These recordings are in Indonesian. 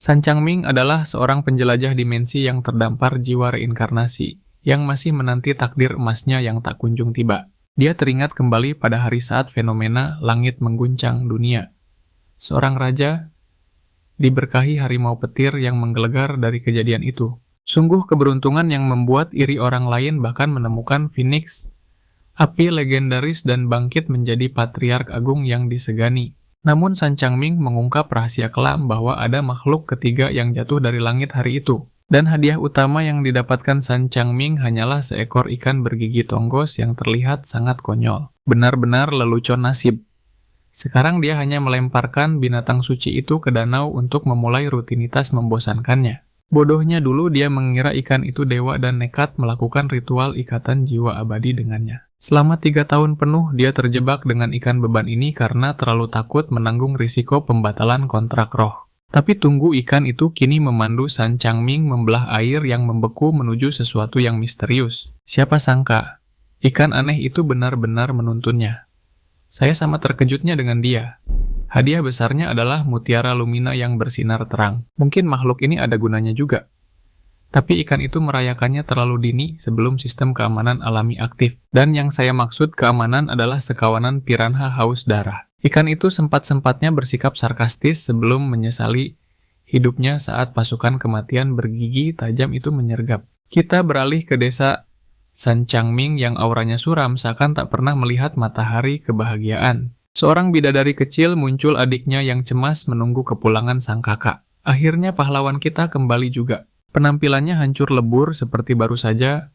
San Changming adalah seorang penjelajah dimensi yang terdampar jiwa reinkarnasi, yang masih menanti takdir emasnya yang tak kunjung tiba. Dia teringat kembali pada hari saat fenomena langit mengguncang dunia. Seorang raja diberkahi harimau petir yang menggelegar dari kejadian itu. Sungguh keberuntungan yang membuat iri orang lain bahkan menemukan Phoenix, api legendaris dan bangkit menjadi patriark agung yang disegani. Namun San Changming mengungkap rahasia kelam bahwa ada makhluk ketiga yang jatuh dari langit hari itu. Dan hadiah utama yang didapatkan San Changming hanyalah seekor ikan bergigi tonggos yang terlihat sangat konyol. Benar-benar lelucon nasib. Sekarang dia hanya melemparkan binatang suci itu ke danau untuk memulai rutinitas membosankannya. Bodohnya dulu dia mengira ikan itu dewa dan nekat melakukan ritual ikatan jiwa abadi dengannya. Selama 3 tahun penuh dia terjebak dengan ikan beban ini karena terlalu takut menanggung risiko pembatalan kontrak roh. Tapi tunggu, ikan itu kini memandu San Changming membelah air yang membeku menuju sesuatu yang misterius. Siapa sangka, ikan aneh itu benar-benar menuntunnya. Saya sama terkejutnya dengan dia. Hadiah besarnya adalah mutiara lumina yang bersinar terang. Mungkin makhluk ini ada gunanya juga. Tapi ikan itu merayakannya terlalu dini sebelum sistem keamanan alami aktif. Dan yang saya maksud keamanan adalah sekawanan piranha haus darah. Ikan itu sempat-sempatnya bersikap sarkastis sebelum menyesali hidupnya saat pasukan kematian bergigi tajam itu menyergap. Kita beralih ke desa San Changming yang auranya suram seakan tak pernah melihat matahari kebahagiaan. Seorang bidadari kecil muncul adiknya yang cemas menunggu kepulangan sang kakak. Akhirnya pahlawan kita kembali juga. Penampilannya hancur lebur seperti baru saja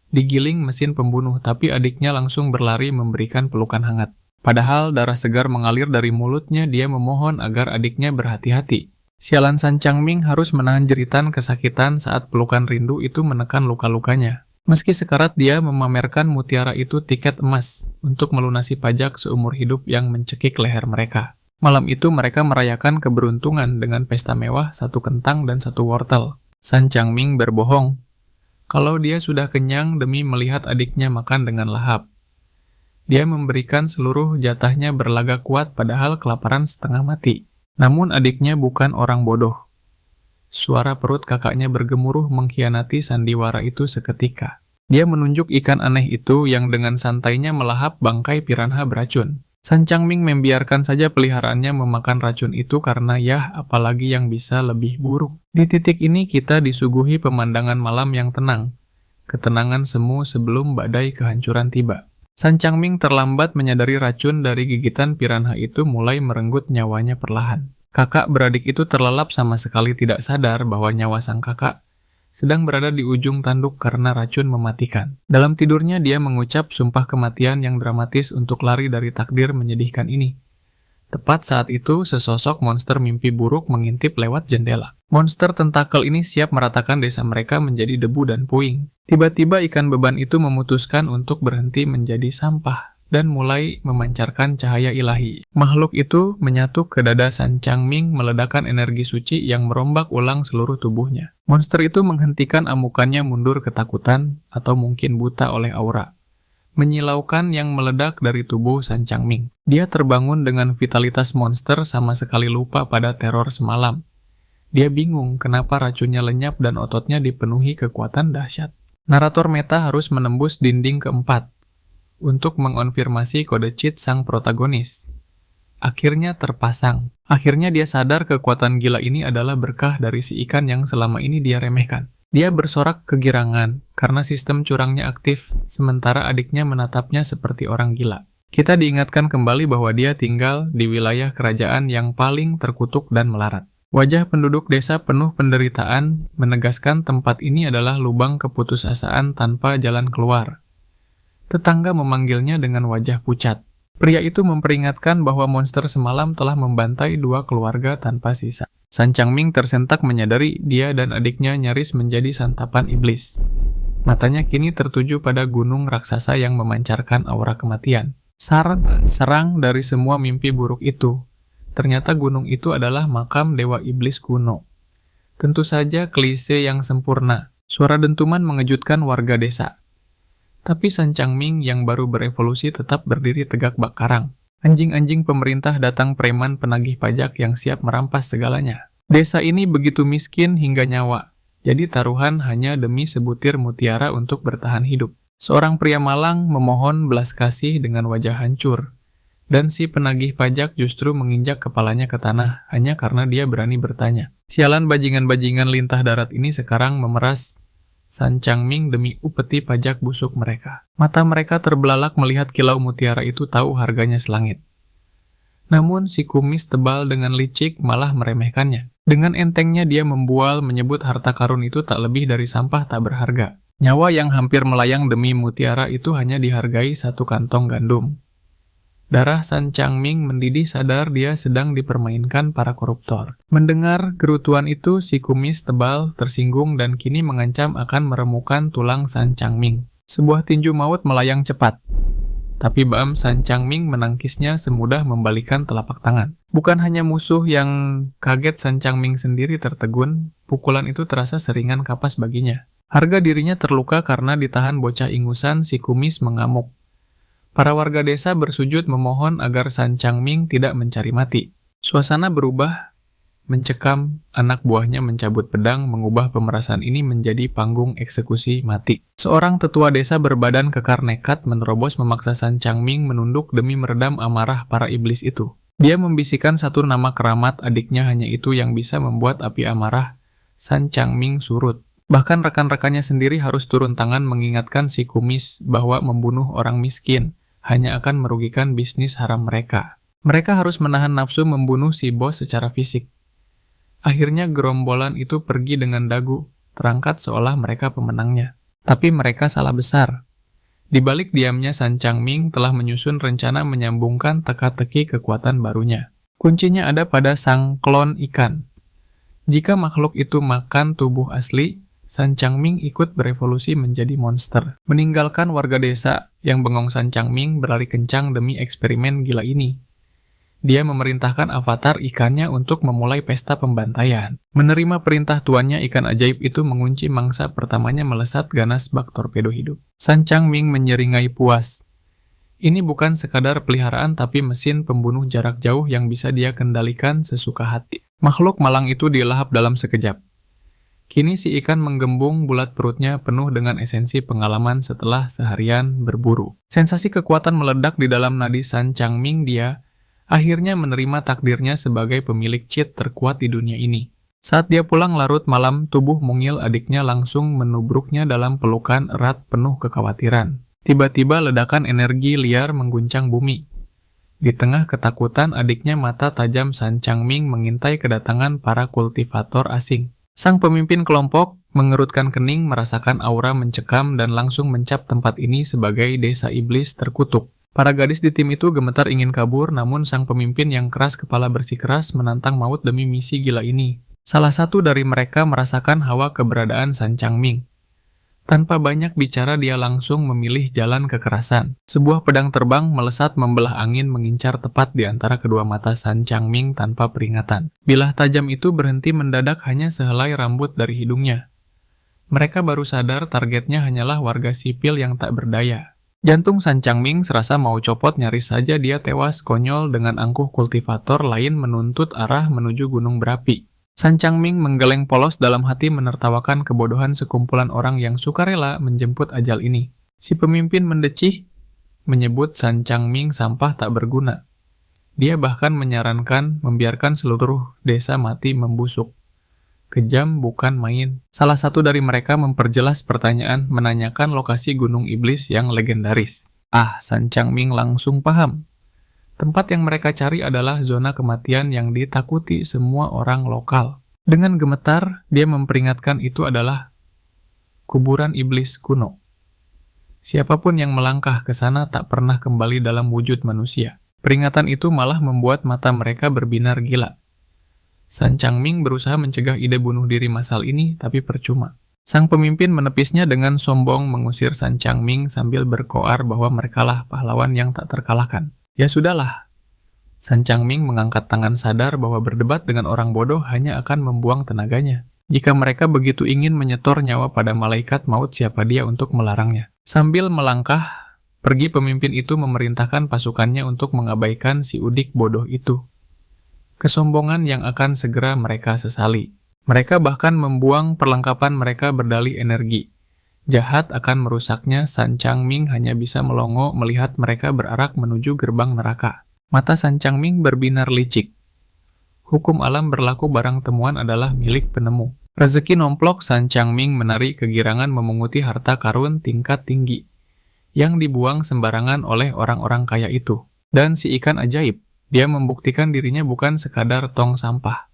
digiling mesin pembunuh, tapi adiknya langsung berlari memberikan pelukan hangat. Padahal darah segar mengalir dari mulutnya, dia memohon agar adiknya berhati-hati. Sialan San Changming harus menahan jeritan kesakitan saat pelukan rindu itu menekan luka-lukanya. Meski sekarat dia memamerkan mutiara itu tiket emas untuk melunasi pajak seumur hidup yang mencekik leher mereka. Malam itu mereka merayakan keberuntungan dengan pesta mewah, 1 kentang dan 1 wortel. San Changming berbohong kalau dia sudah kenyang demi melihat adiknya makan dengan lahap. Dia memberikan seluruh jatahnya berlagak kuat padahal kelaparan setengah mati. Namun adiknya bukan orang bodoh. Suara perut kakaknya bergemuruh mengkhianati sandiwara itu seketika. Dia menunjuk ikan aneh itu yang dengan santainya melahap bangkai piranha beracun. San Changming membiarkan saja peliharaannya memakan racun itu karena apalagi yang bisa lebih buruk. Di titik ini kita disuguhi pemandangan malam yang tenang. Ketenangan semu sebelum badai kehancuran tiba. San Changming terlambat menyadari racun dari gigitan piranha itu mulai merenggut nyawanya perlahan. Kakak beradik itu terlelap sama sekali tidak sadar bahwa nyawa sang kakak sedang berada di ujung tanduk karena racun mematikan. Dalam tidurnya dia mengucap sumpah kematian yang dramatis untuk lari dari takdir menyedihkan ini. Tepat saat itu, sesosok monster mimpi buruk mengintip lewat jendela. Monster tentakel ini siap meratakan desa mereka menjadi debu dan puing. Tiba-tiba ikan beban itu memutuskan untuk berhenti menjadi sampah dan mulai memancarkan cahaya ilahi. Makhluk itu menyatu ke dada San Changming meledakkan energi suci yang merombak ulang seluruh tubuhnya. Monster itu menghentikan amukannya mundur ketakutan atau mungkin buta oleh aura menyilaukan yang meledak dari tubuh San Changming. Dia terbangun dengan vitalitas monster sama sekali lupa pada teror semalam. Dia bingung kenapa racunnya lenyap dan ototnya dipenuhi kekuatan dahsyat. Narator meta harus menembus dinding keempat untuk mengonfirmasi kode cheat sang protagonis. Akhirnya terpasang. Akhirnya dia sadar kekuatan gila ini adalah berkah dari si ikan yang selama ini dia remehkan. Dia bersorak kegirangan karena sistem curangnya aktif, sementara adiknya menatapnya seperti orang gila. Kita diingatkan kembali bahwa dia tinggal di wilayah kerajaan yang paling terkutuk dan melarat. Wajah penduduk desa penuh penderitaan menegaskan tempat ini adalah lubang keputusasaan tanpa jalan keluar. Tetangga memanggilnya dengan wajah pucat. Pria itu memperingatkan bahwa monster semalam telah membantai 2 keluarga tanpa sisa. San Changming tersentak menyadari dia dan adiknya nyaris menjadi santapan iblis. Matanya kini tertuju pada gunung raksasa yang memancarkan aura kematian. Serang dari semua mimpi buruk itu. Ternyata gunung itu adalah makam dewa iblis kuno. Tentu saja klise yang sempurna. Suara dentuman mengejutkan warga desa. Tapi San Changming yang baru berevolusi tetap berdiri tegak bak karang. Anjing-anjing pemerintah datang preman penagih pajak yang siap merampas segalanya. Desa ini begitu miskin hingga nyawa, jadi taruhan hanya demi sebutir mutiara untuk bertahan hidup. Seorang pria malang memohon belas kasih dengan wajah hancur, dan si penagih pajak justru menginjak kepalanya ke tanah hanya karena dia berani bertanya. Sialan bajingan-bajingan lintah darat ini sekarang memeras San Changming demi upeti pajak busuk mereka. Mata mereka terbelalak melihat kilau mutiara itu tahu harganya selangit. Namun si kumis tebal dengan licik malah meremehkannya. Dengan entengnya dia membual menyebut harta karun itu tak lebih dari sampah tak berharga. Nyawa yang hampir melayang demi mutiara itu hanya dihargai satu kantong gandum. Darah San Changming mendidih sadar dia sedang dipermainkan para koruptor. Mendengar gerutuan itu, si kumis tebal tersinggung dan kini mengancam akan meremukan tulang San Changming. Sebuah tinju maut melayang cepat. Tapi Baam San Changming menangkisnya semudah membalikan telapak tangan. Bukan hanya musuh yang kaget, San Changming sendiri tertegun, pukulan itu terasa seringan kapas baginya. Harga dirinya terluka karena ditahan bocah ingusan, si kumis mengamuk. Para warga desa bersujud memohon agar San Changming tidak mencari mati. Suasana berubah, mencekam, anak buahnya mencabut pedang, mengubah pemerasan ini menjadi panggung eksekusi mati. Seorang tetua desa berbadan kekar nekat menerobos memaksa San Changming menunduk demi meredam amarah para iblis itu. Dia membisikkan satu nama keramat adiknya, hanya itu yang bisa membuat api amarah San Changming surut. Bahkan rekan-rekannya sendiri harus turun tangan mengingatkan si kumis bahwa membunuh orang miskin hanya akan merugikan bisnis haram mereka. Mereka harus menahan nafsu membunuh si bos secara fisik. Akhirnya gerombolan itu pergi dengan dagu, terangkat seolah mereka pemenangnya. Tapi mereka salah besar. Di balik diamnya, San Changming telah menyusun rencana menyambungkan teka-teki kekuatan barunya. Kuncinya ada pada sang klon ikan. Jika makhluk itu makan tubuh asli, San Changming ikut berevolusi menjadi monster. Meninggalkan warga desa yang bengong, San Changming berlari kencang demi eksperimen gila ini. Dia memerintahkan avatar ikannya untuk memulai pesta pembantaian. Menerima perintah tuannya, ikan ajaib itu mengunci mangsa pertamanya melesat ganas bak torpedo hidup. San Changming menyeringai puas. Ini bukan sekadar peliharaan tapi mesin pembunuh jarak jauh yang bisa dia kendalikan sesuka hati. Makhluk malang itu dilahap dalam sekejap. Kini si ikan menggembung, bulat perutnya penuh dengan esensi pengalaman setelah seharian berburu. Sensasi kekuatan meledak di dalam nadi San Changming. Dia akhirnya menerima takdirnya sebagai pemilik cheat terkuat di dunia ini. Saat dia pulang larut malam, tubuh mungil adiknya langsung menubruknya dalam pelukan erat penuh kekhawatiran. Tiba-tiba ledakan energi liar mengguncang bumi. Di tengah ketakutan adiknya, mata tajam San Changming mengintai kedatangan para kultivator asing. Sang pemimpin kelompok mengerutkan kening, merasakan aura mencekam dan langsung mencap tempat ini sebagai desa iblis terkutuk. Para gadis di tim itu gemetar ingin kabur, namun sang pemimpin yang keras kepala bersikeras menantang maut demi misi gila ini. Salah satu dari mereka merasakan hawa keberadaan San Changming. Tanpa banyak bicara, dia langsung memilih jalan kekerasan. Sebuah pedang terbang melesat membelah angin mengincar tepat di antara kedua mata San Changming tanpa peringatan. Bilah tajam itu berhenti mendadak hanya sehelai rambut dari hidungnya. Mereka baru sadar targetnya hanyalah warga sipil yang tak berdaya. Jantung San Changming serasa mau copot, nyaris saja dia tewas konyol dengan angkuh kultivator lain menuntut arah menuju gunung berapi. San Changming menggeleng polos dalam hati, menertawakan kebodohan sekumpulan orang yang sukarela menjemput ajal ini. Si pemimpin mendecih, menyebut San Changming sampah tak berguna. Dia bahkan menyarankan membiarkan seluruh desa mati membusuk. Kejam bukan main. Salah satu dari mereka memperjelas pertanyaan, menanyakan lokasi gunung iblis yang legendaris. San Changming langsung paham. Tempat yang mereka cari adalah zona kematian yang ditakuti semua orang lokal. Dengan gemetar, dia memperingatkan itu adalah kuburan iblis kuno. Siapapun yang melangkah ke sana tak pernah kembali dalam wujud manusia. Peringatan itu malah membuat mata mereka berbinar gila. San Changming berusaha mencegah ide bunuh diri massal ini, tapi percuma. Sang pemimpin menepisnya dengan sombong, mengusir San Changming sambil berkoar bahwa merekalah pahlawan yang tak terkalahkan. Ya sudahlah. San Changming mengangkat tangan, sadar bahwa berdebat dengan orang bodoh hanya akan membuang tenaganya. Jika mereka begitu ingin menyetor nyawa pada malaikat maut, siapa dia untuk melarangnya? Sambil melangkah pergi, pemimpin itu memerintahkan pasukannya untuk mengabaikan si udik bodoh itu. kesombongan yang akan segera mereka sesali. Mereka bahkan membuang perlengkapan mereka berdalih energi. Jahat akan merusaknya, San Changming hanya bisa melongo melihat mereka berarak menuju gerbang neraka. Mata San Changming berbinar licik. Hukum alam berlaku, barang temuan adalah milik penemu. Rezeki nomplok, San Changming menari kegirangan memunguti harta karun tingkat tinggi yang dibuang sembarangan oleh orang-orang kaya itu. Dan si ikan ajaib, dia membuktikan dirinya bukan sekadar tong sampah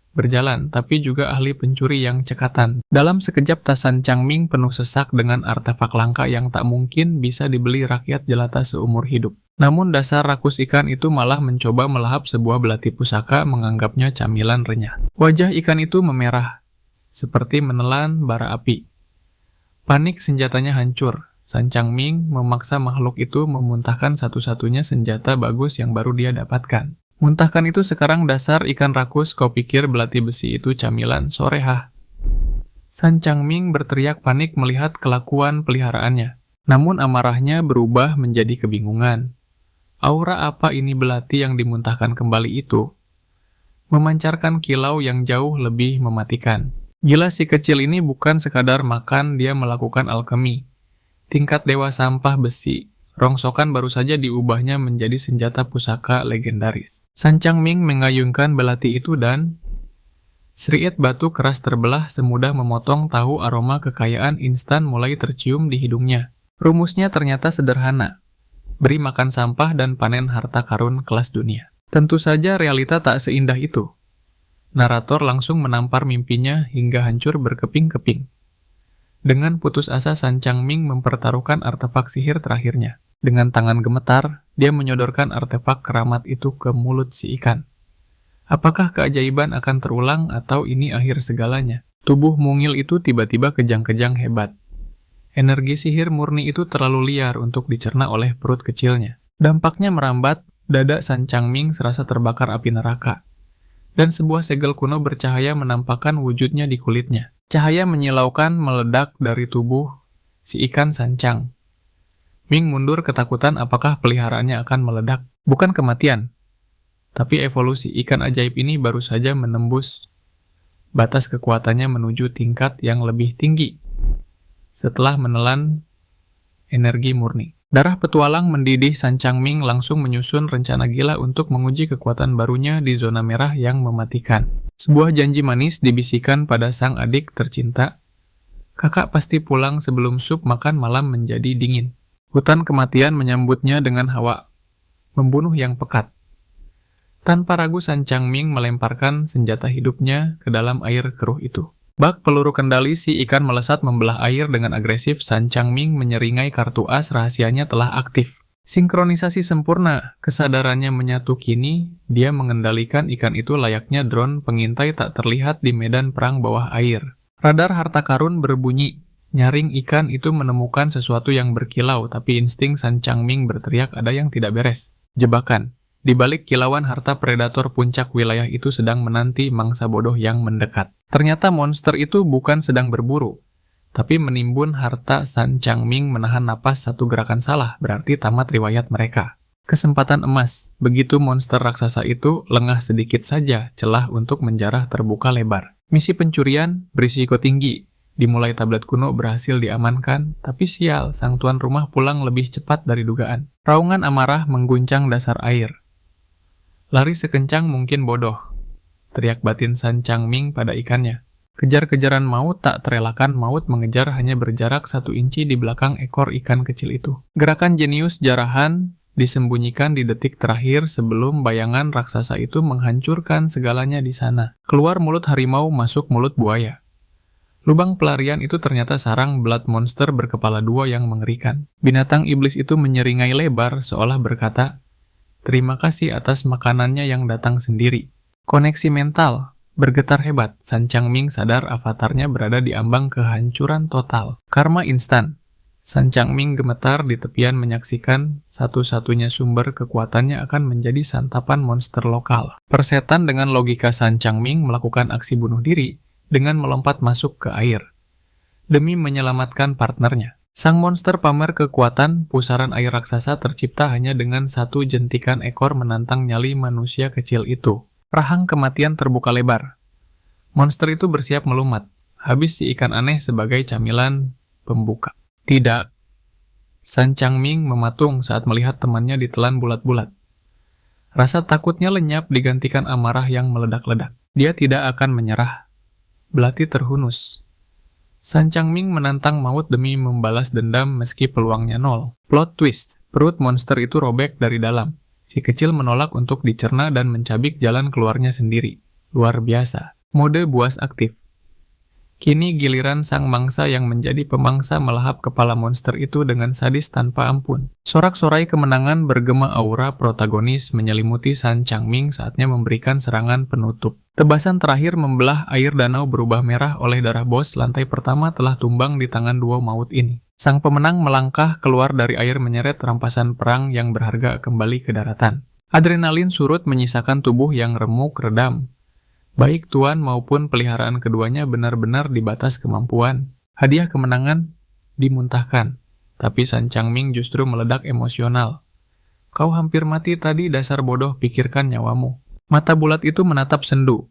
berjalan, tapi juga ahli pencuri yang cekatan. Dalam sekejap, tas San Changming penuh sesak dengan artefak langka yang tak mungkin bisa dibeli rakyat jelata seumur hidup. Namun dasar rakus ikan itu malah mencoba melahap sebuah belati pusaka, menganggapnya camilan renyah. Wajah ikan itu memerah, seperti menelan bara api. Panik, senjatanya hancur. San Changming memaksa makhluk itu memuntahkan satu-satunya senjata bagus yang baru dia dapatkan. Muntahkan itu sekarang, dasar ikan rakus, kau pikir belati besi itu camilan, sorehah. San Changming berteriak panik melihat kelakuan peliharaannya. Namun amarahnya berubah menjadi kebingungan. Aura apa ini belati yang dimuntahkan kembali itu? Memancarkan kilau yang jauh lebih mematikan. Gila, si kecil ini bukan sekadar makan, dia melakukan alkemi. Tingkat dewa sampah besi, rongsokan baru saja diubahnya menjadi senjata pusaka legendaris. San Changming mengayunkan belati itu dan seriet batu keras terbelah semudah memotong tahu. Aroma kekayaan instan mulai tercium di hidungnya. Rumusnya ternyata sederhana. Beri makan sampah dan panen harta karun kelas dunia. Tentu saja realita tak seindah itu. Narator langsung menampar mimpinya hingga hancur berkeping-keping. Dengan putus asa, San Changming mempertaruhkan artefak sihir terakhirnya. Dengan tangan gemetar, dia menyodorkan artefak keramat itu ke mulut si ikan. Apakah keajaiban akan terulang atau ini akhir segalanya? Tubuh mungil itu tiba-tiba kejang-kejang hebat. Energi sihir murni itu terlalu liar untuk dicerna oleh perut kecilnya. Dampaknya merambat, dada San Changming serasa terbakar api neraka. Dan sebuah segel kuno bercahaya menampakkan wujudnya di kulitnya. Cahaya menyilaukan meledak dari tubuh si ikan San Chang. Ming mundur ketakutan, apakah peliharaannya akan meledak? Bukan kematian, tapi evolusi ikan ajaib ini baru saja menembus batas kekuatannya menuju tingkat yang lebih tinggi setelah menelan energi murni. Darah petualang mendidih, San Changming langsung menyusun rencana gila untuk menguji kekuatan barunya di zona merah yang mematikan. Sebuah janji manis dibisikkan pada sang adik tercinta. Kakak pasti pulang sebelum sup makan malam menjadi dingin. Hutan kematian menyambutnya dengan hawa membunuh yang pekat. Tanpa ragu, San Changming melemparkan senjata hidupnya ke dalam air keruh itu. Bak peluru kendali si ikan melesat membelah air dengan agresif. San Changming menyeringai kartu as rahasianya telah aktif. Sinkronisasi sempurna, kesadarannya menyatu kini, dia mengendalikan ikan itu layaknya drone pengintai tak terlihat di medan perang bawah air. Radar harta karun berbunyi, nyaring ikan itu menemukan sesuatu yang berkilau, tapi insting San Changming berteriak ada yang tidak beres. Jebakan. Di balik kilauan harta, predator puncak wilayah itu sedang menanti mangsa bodoh yang mendekat. Ternyata monster itu bukan sedang berburu, tapi menimbun harta. San Changming menahan napas, satu gerakan salah, berarti tamat riwayat mereka. Kesempatan emas, begitu monster raksasa itu lengah sedikit saja, celah untuk menjarah terbuka lebar. Misi pencurian berisiko tinggi. Dimulai tablet kuno berhasil diamankan, tapi sial, sang tuan rumah pulang lebih cepat dari dugaan. Raungan amarah mengguncang dasar air. Lari sekencang mungkin bodoh, teriak batin San Changming pada ikannya. Kejar-kejaran maut tak terelakkan, maut mengejar hanya berjarak 1 inci di belakang ekor ikan kecil itu. Gerakan jenius jarahan disembunyikan di detik terakhir sebelum bayangan raksasa itu menghancurkan segalanya di sana. Keluar mulut harimau, masuk mulut buaya. Lubang pelarian itu ternyata sarang blood monster berkepala 2 yang mengerikan. Binatang iblis itu menyeringai lebar seolah berkata, terima kasih atas makanannya yang datang sendiri. Koneksi mental bergetar hebat. San Changming sadar avatarnya berada di ambang kehancuran total. Karma instan. San Changming gemetar di tepian menyaksikan satu-satunya sumber kekuatannya akan menjadi santapan monster lokal. Persetan dengan logika, San Changming melakukan aksi bunuh diri dengan melompat masuk ke air demi menyelamatkan partnernya. Sang monster pamer kekuatan, pusaran air raksasa tercipta hanya dengan 1 jentikan ekor menantang nyali manusia kecil itu. Rahang kematian terbuka lebar. Monster itu bersiap melumat. Habis si ikan aneh sebagai camilan pembuka. Tidak. San Changming mematung saat melihat temannya ditelan bulat-bulat. Rasa takutnya lenyap digantikan amarah yang meledak-ledak. Dia tidak akan menyerah. Belati terhunus. San Changming menantang maut demi membalas dendam meski peluangnya nol. Plot twist, perut monster itu robek dari dalam. Si kecil menolak untuk dicerna dan mencabik jalan keluarnya sendiri. Luar biasa. Mode buas aktif. Kini giliran sang mangsa yang menjadi pemangsa melahap kepala monster itu dengan sadis tanpa ampun. Sorak-sorai kemenangan bergema aura protagonis menyelimuti San Changming saatnya memberikan serangan penutup. Tebasan terakhir membelah air danau berubah merah oleh darah bos lantai pertama telah tumbang di tangan dua maut ini. Sang pemenang melangkah keluar dari air menyeret rampasan perang yang berharga kembali ke daratan. Adrenalin surut menyisakan tubuh yang remuk redam. Baik tuan maupun peliharaan keduanya benar-benar di batas kemampuan. Hadiah kemenangan dimuntahkan, tapi San Changming justru meledak emosional. Kau hampir mati tadi dasar bodoh, pikirkan nyawamu. Mata bulat itu menatap sendu.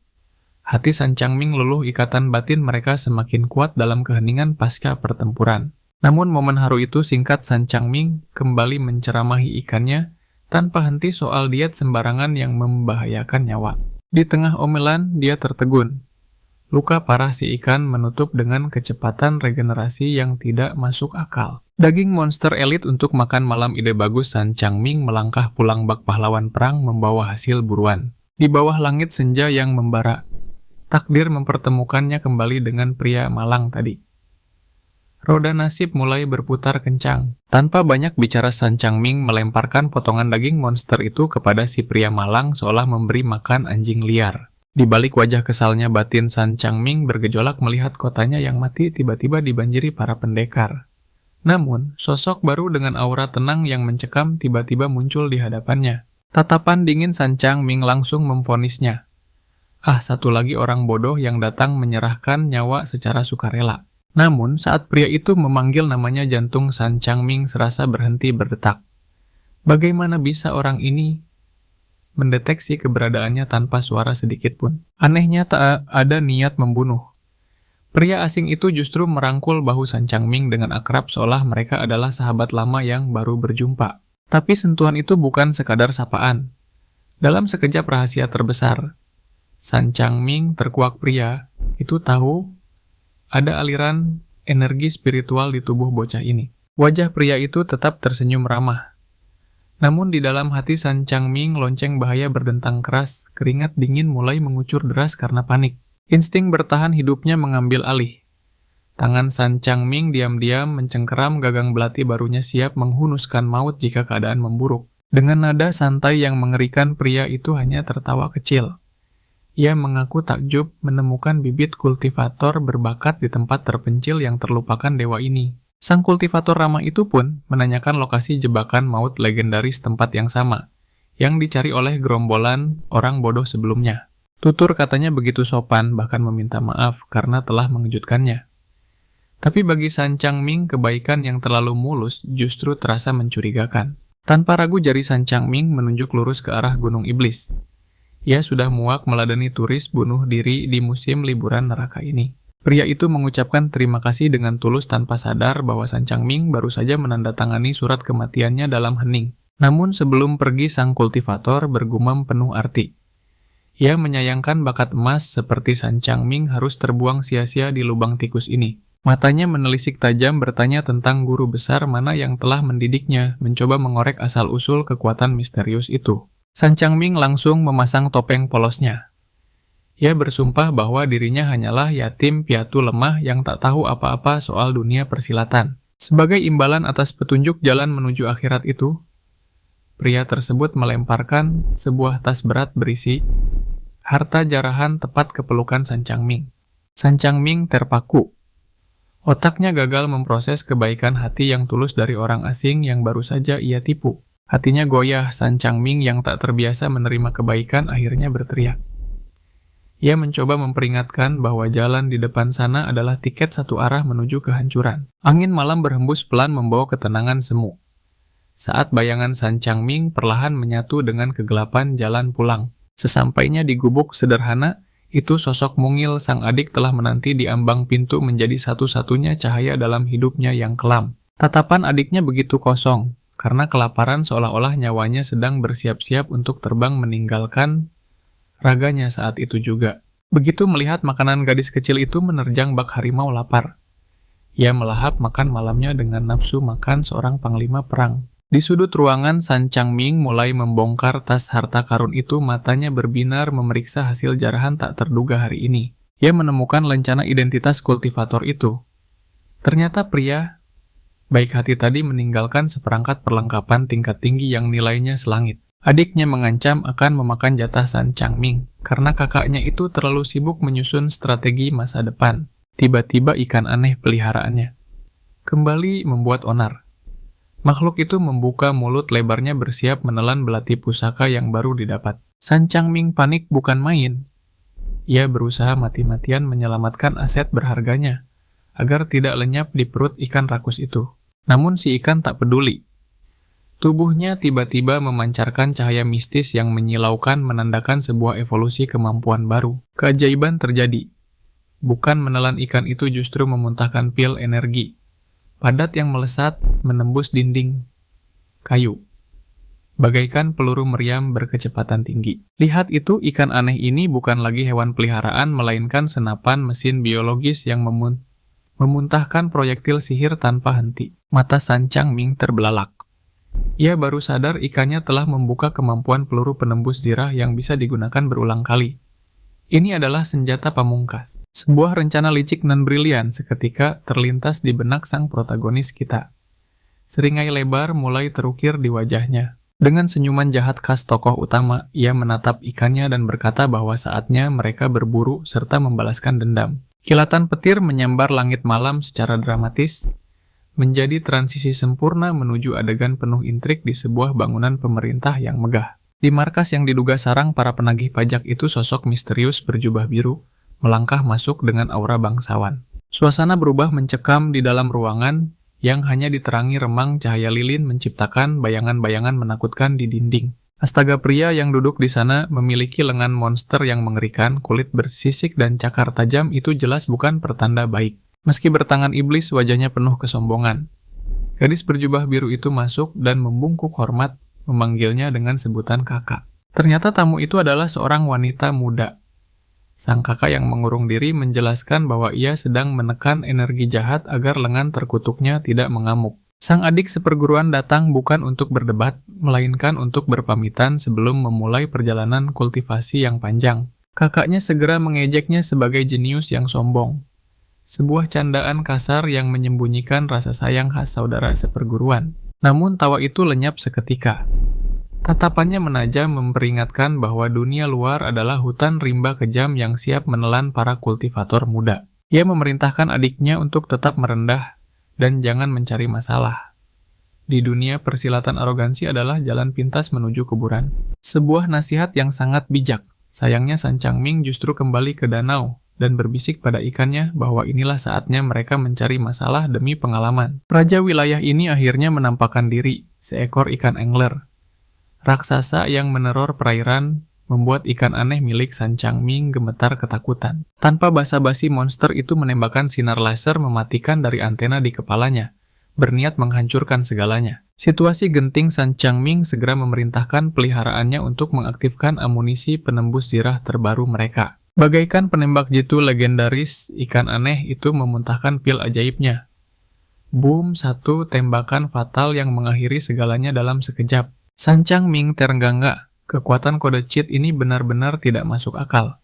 Hati San Changming luluh, ikatan batin mereka semakin kuat dalam keheningan pasca pertempuran. Namun momen haru itu singkat. San Changming kembali menceramahi ikannya tanpa henti soal diet sembarangan yang membahayakan nyawa. Di tengah omelan, dia tertegun. Luka parah si ikan menutup dengan kecepatan regenerasi yang tidak masuk akal. Daging monster elit untuk makan malam, ide bagus. San Changming melangkah pulang bak pahlawan perang membawa hasil buruan. Di bawah langit senja yang membara, takdir mempertemukannya kembali dengan pria malang tadi. Roda nasib mulai berputar kencang. Tanpa banyak bicara, San Changming melemparkan potongan daging monster itu kepada si pria malang seolah memberi makan anjing liar. Di balik wajah kesalnya, batin San Changming bergejolak melihat kotanya yang mati tiba-tiba dibanjiri para pendekar. Namun, sosok baru dengan aura tenang yang mencekam tiba-tiba muncul di hadapannya. Tatapan dingin San Changming langsung memvonisnya. Ah, satu lagi orang bodoh yang datang menyerahkan nyawa secara sukarela. Namun, saat pria itu memanggil namanya, jantung San Changming serasa berhenti berdetak. Bagaimana bisa orang ini mendeteksi keberadaannya tanpa suara sedikit pun? Anehnya tak ada niat membunuh. Pria asing itu justru merangkul bahu San Changming dengan akrab seolah mereka adalah sahabat lama yang baru berjumpa. Tapi sentuhan itu bukan sekadar sapaan. Dalam sekejap rahasia terbesar, San Changming terkuak. Pria itu tahu ada aliran energi spiritual di tubuh bocah ini. Wajah pria itu tetap tersenyum ramah. Namun di dalam hati San Changming lonceng bahaya berdentang keras, keringat dingin mulai mengucur deras karena panik. Insting bertahan hidupnya mengambil alih. Tangan San Changming diam-diam mencengkeram gagang belati barunya siap menghunuskan maut jika keadaan memburuk. Dengan nada santai yang mengerikan, pria itu hanya tertawa kecil. Ia mengaku takjub menemukan bibit kultivator berbakat di tempat terpencil yang terlupakan dewa ini. Sang kultivator ramah itu pun menanyakan lokasi jebakan maut legendaris tempat yang sama, yang dicari oleh gerombolan orang bodoh sebelumnya. Tutur katanya begitu sopan, bahkan meminta maaf karena telah mengejutkannya. Tapi bagi San Changming, kebaikan yang terlalu mulus justru terasa mencurigakan. Tanpa ragu, jari San Changming menunjuk lurus ke arah Gunung Iblis. Ia sudah muak meladeni turis bunuh diri di musim liburan neraka ini. Pria itu mengucapkan terima kasih dengan tulus tanpa sadar bahwa San Changming baru saja menandatangani surat kematiannya dalam hening. Namun sebelum pergi, sang kultivator bergumam penuh arti. Ia menyayangkan bakat emas seperti San Changming harus terbuang sia-sia di lubang tikus ini. Matanya menelisik tajam bertanya tentang guru besar mana yang telah mendidiknya, mencoba mengorek asal-usul kekuatan misterius itu. San Changming langsung memasang topeng polosnya. Ia bersumpah bahwa dirinya hanyalah yatim piatu lemah yang tak tahu apa-apa soal dunia persilatan. Sebagai imbalan atas petunjuk jalan menuju akhirat itu, pria tersebut melemparkan sebuah tas berat berisi harta jarahan tepat ke pelukan San Changming. San Changming terpaku. Otaknya gagal memproses kebaikan hati yang tulus dari orang asing yang baru saja ia tipu. Hatinya goyah. San Changming yang tak terbiasa menerima kebaikan akhirnya berteriak. Ia mencoba memperingatkan bahwa jalan di depan sana adalah tiket satu arah menuju kehancuran. Angin malam berhembus pelan membawa ketenangan semu. Saat bayangan San Changming perlahan menyatu dengan kegelapan jalan pulang. Sesampainya di gubuk sederhana, itu sosok mungil sang adik telah menanti di ambang pintu menjadi satu-satunya cahaya dalam hidupnya yang kelam. Tatapan adiknya begitu kosong, karena kelaparan seolah-olah nyawanya sedang bersiap-siap untuk terbang meninggalkan raganya saat itu juga. Begitu melihat makanan gadis kecil itu menerjang bak harimau lapar. Ia melahap makan malamnya dengan nafsu makan seorang panglima perang. Di sudut ruangan, San Changming mulai membongkar tas harta karun itu, matanya berbinar memeriksa hasil jarahan tak terduga hari ini. Ia menemukan lencana identitas kultivator itu. Ternyata pria baik hati tadi meninggalkan seperangkat perlengkapan tingkat tinggi yang nilainya selangit. Adiknya mengancam akan memakan jatah San Changming, karena kakaknya itu terlalu sibuk menyusun strategi masa depan. Tiba-tiba ikan aneh peliharaannya kembali membuat onar. Makhluk itu membuka mulut lebarnya bersiap menelan belati pusaka yang baru didapat. San Changming panik bukan main. Ia berusaha mati-matian menyelamatkan aset berharganya, agar tidak lenyap di perut ikan rakus itu. Namun si ikan tak peduli. Tubuhnya tiba-tiba memancarkan cahaya mistis yang menyilaukan, menandakan sebuah evolusi kemampuan baru. Keajaiban terjadi. Bukan menelan ikan itu justru memuntahkan pil energi padat yang melesat menembus dinding kayu, bagaikan peluru meriam berkecepatan tinggi. Lihat itu, ikan aneh ini bukan lagi hewan peliharaan, melainkan senapan mesin biologis yang memuntahkan proyektil sihir tanpa henti. Mata San Changming terbelalak. Ia baru sadar ikannya telah membuka kemampuan peluru penembus zirah yang bisa digunakan berulang kali. Ini adalah senjata pamungkas. Sebuah rencana licik nan brilian seketika terlintas di benak sang protagonis kita. Seringai lebar mulai terukir di wajahnya. Dengan senyuman jahat khas tokoh utama, ia menatap ikannya dan berkata bahwa saatnya mereka berburu serta membalaskan dendam. Kilatan petir menyambar langit malam secara dramatis, menjadi transisi sempurna menuju adegan penuh intrik di sebuah bangunan pemerintah yang megah. Di markas yang diduga sarang para penagih pajak itu, sosok misterius berjubah biru melangkah masuk dengan aura bangsawan. Suasana berubah mencekam di dalam ruangan yang hanya diterangi remang cahaya lilin menciptakan bayangan-bayangan menakutkan di dinding. Astaga, pria yang duduk di sana memiliki lengan monster yang mengerikan, kulit bersisik dan cakar tajam itu jelas bukan pertanda baik. Meski bertangan iblis, wajahnya penuh kesombongan. Gadis berjubah biru itu masuk dan membungkuk hormat, memanggilnya dengan sebutan kakak. Ternyata tamu itu adalah seorang wanita muda. Sang kakak yang mengurung diri menjelaskan bahwa ia sedang menekan energi jahat agar lengan terkutuknya tidak mengamuk. Sang adik seperguruan datang bukan untuk berdebat, melainkan untuk berpamitan sebelum memulai perjalanan kultivasi yang panjang. Kakaknya segera mengejeknya sebagai jenius yang sombong. Sebuah candaan kasar yang menyembunyikan rasa sayang khas saudara seperguruan. Namun tawa itu lenyap seketika. Tatapannya menajam memperingatkan bahwa dunia luar adalah hutan rimba kejam yang siap menelan para kultivator muda. Ia memerintahkan adiknya untuk tetap merendah dan jangan mencari masalah. Di dunia persilatan, arogansi adalah jalan pintas menuju kuburan. Sebuah nasihat yang sangat bijak. Sayangnya San Changming justru kembali ke danau dan berbisik pada ikannya bahwa inilah saatnya mereka mencari masalah demi pengalaman. Raja wilayah ini akhirnya menampakkan diri, seekor ikan angler. Raksasa yang meneror perairan membuat ikan aneh milik San Changming gemetar ketakutan. Tanpa basa-basi, monster itu menembakkan sinar laser mematikan dari antena di kepalanya, berniat menghancurkan segalanya. Situasi genting, San Changming segera memerintahkan peliharaannya untuk mengaktifkan amunisi penembus zirah terbaru mereka. Bagaikan penembak jitu legendaris, ikan aneh itu memuntahkan pil ajaibnya. Boom, satu tembakan fatal yang mengakhiri segalanya dalam sekejap. San Changming terenggangga. Kekuatan kode cheat ini benar-benar tidak masuk akal.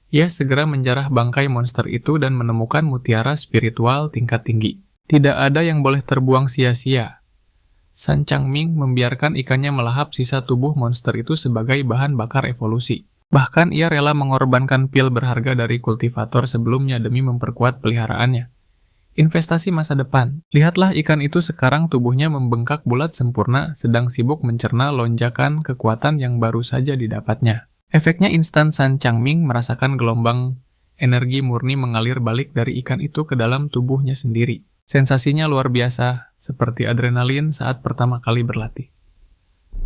Ia segera menjarah bangkai monster itu dan menemukan mutiara spiritual tingkat tinggi. Tidak ada yang boleh terbuang sia-sia. San Changming membiarkan ikannya melahap sisa tubuh monster itu sebagai bahan bakar evolusi. Bahkan ia rela mengorbankan pil berharga dari kultivator sebelumnya demi memperkuat peliharaannya. Investasi masa depan. Lihatlah ikan itu sekarang, tubuhnya membengkak bulat sempurna, sedang sibuk mencerna lonjakan kekuatan yang baru saja didapatnya. Efeknya instan. San Changming merasakan gelombang energi murni mengalir balik dari ikan itu ke dalam tubuhnya sendiri. Sensasinya luar biasa, seperti adrenalin saat pertama kali berlatih.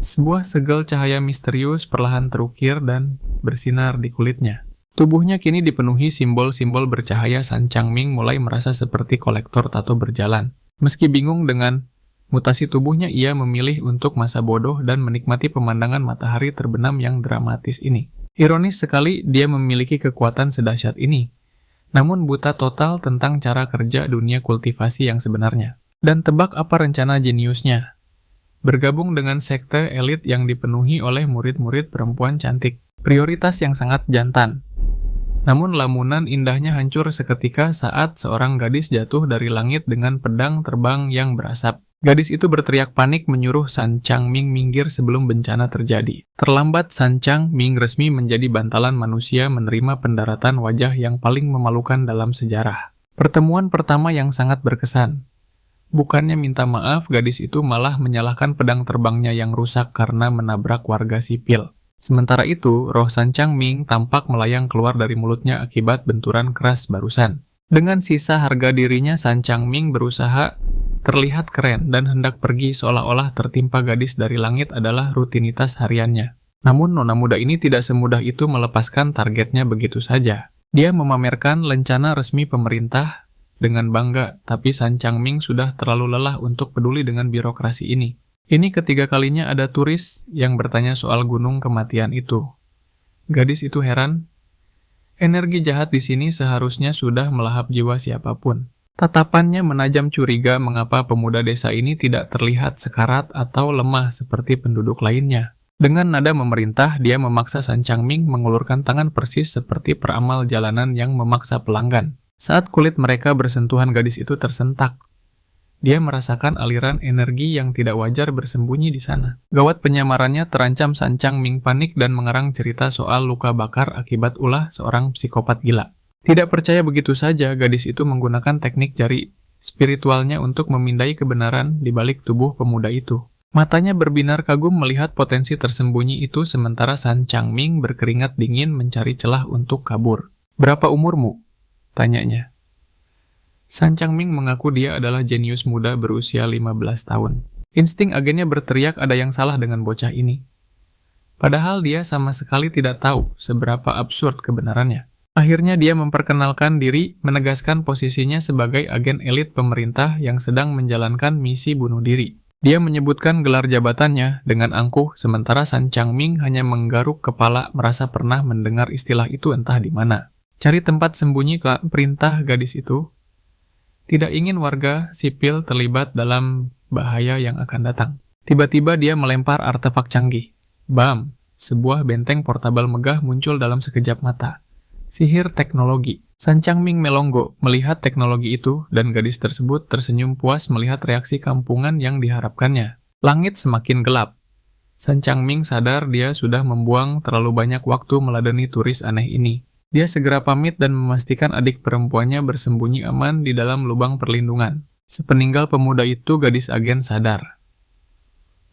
Sebuah segel cahaya misterius perlahan terukir dan bersinar di kulitnya. Tubuhnya kini dipenuhi simbol-simbol bercahaya. San Changming mulai merasa seperti kolektor tato berjalan. Meski bingung dengan mutasi tubuhnya, ia memilih untuk masa bodoh dan menikmati pemandangan matahari terbenam yang dramatis ini. Ironis sekali, dia memiliki kekuatan sedahsyat ini, namun buta total tentang cara kerja dunia kultivasi yang sebenarnya. Dan tebak apa rencana jeniusnya? Bergabung dengan sekte elit yang dipenuhi oleh murid-murid perempuan cantik. Prioritas yang sangat jantan. Namun lamunan indahnya hancur seketika saat seorang gadis jatuh dari langit dengan pedang terbang yang berasap. Gadis itu berteriak panik menyuruh San Changming minggir sebelum bencana terjadi. Terlambat, San Changming resmi menjadi bantalan manusia menerima pendaratan wajah yang paling memalukan dalam sejarah. Pertemuan pertama yang sangat berkesan. Bukannya minta maaf, gadis itu malah menyalahkan pedang terbangnya yang rusak karena menabrak warga sipil. Sementara itu, roh San Changming tampak melayang keluar dari mulutnya akibat benturan keras barusan. Dengan sisa harga dirinya, San Changming berusaha terlihat keren dan hendak pergi seolah-olah tertimpa gadis dari langit adalah rutinitas hariannya. Namun nona muda ini tidak semudah itu melepaskan targetnya begitu saja. Dia memamerkan lencana resmi pemerintah dengan bangga, tapi San Changming sudah terlalu lelah untuk peduli dengan birokrasi ini. Ini ketiga kalinya ada turis yang bertanya soal gunung kematian itu. Gadis itu heran. Energi jahat di sini seharusnya sudah melahap jiwa siapapun. Tatapannya menajam curiga mengapa pemuda desa ini tidak terlihat sekarat atau lemah seperti penduduk lainnya. Dengan nada memerintah, dia memaksa San Changming mengulurkan tangan persis seperti peramal jalanan yang memaksa pelanggan. Saat kulit mereka bersentuhan, gadis itu tersentak. Dia merasakan aliran energi yang tidak wajar bersembunyi di sana. Gawat penyamarannya terancam. San Changming panik dan mengarang cerita soal luka bakar akibat ulah seorang psikopat gila. Tidak percaya begitu saja, gadis itu menggunakan teknik jari spiritualnya untuk memindai kebenaran di balik tubuh pemuda itu. Matanya berbinar kagum melihat potensi tersembunyi itu, sementara San Changming berkeringat dingin mencari celah untuk kabur. "Berapa umurmu?" tanyanya. San Changming mengaku dia adalah jenius muda berusia 15 tahun. Insting agennya berteriak ada yang salah dengan bocah ini. Padahal dia sama sekali tidak tahu seberapa absurd kebenarannya. Akhirnya dia memperkenalkan diri, menegaskan posisinya sebagai agen elit pemerintah yang sedang menjalankan misi bunuh diri. Dia menyebutkan gelar jabatannya dengan angkuh, sementara San Changming hanya menggaruk kepala merasa pernah mendengar istilah itu entah di mana. Cari tempat sembunyi, perintah gadis itu. Tidak ingin warga sipil terlibat dalam bahaya yang akan datang. Tiba-tiba dia melempar artefak canggih. Bam! Sebuah benteng portabel megah muncul dalam sekejap mata. Sihir teknologi. San Changming melongo melihat teknologi itu, dan gadis tersebut tersenyum puas melihat reaksi kampungan yang diharapkannya. Langit semakin gelap. San Changming sadar dia sudah membuang terlalu banyak waktu meladeni turis aneh ini. Dia segera pamit dan memastikan adik perempuannya bersembunyi aman di dalam lubang perlindungan. Sepeninggal pemuda itu, gadis agen sadar.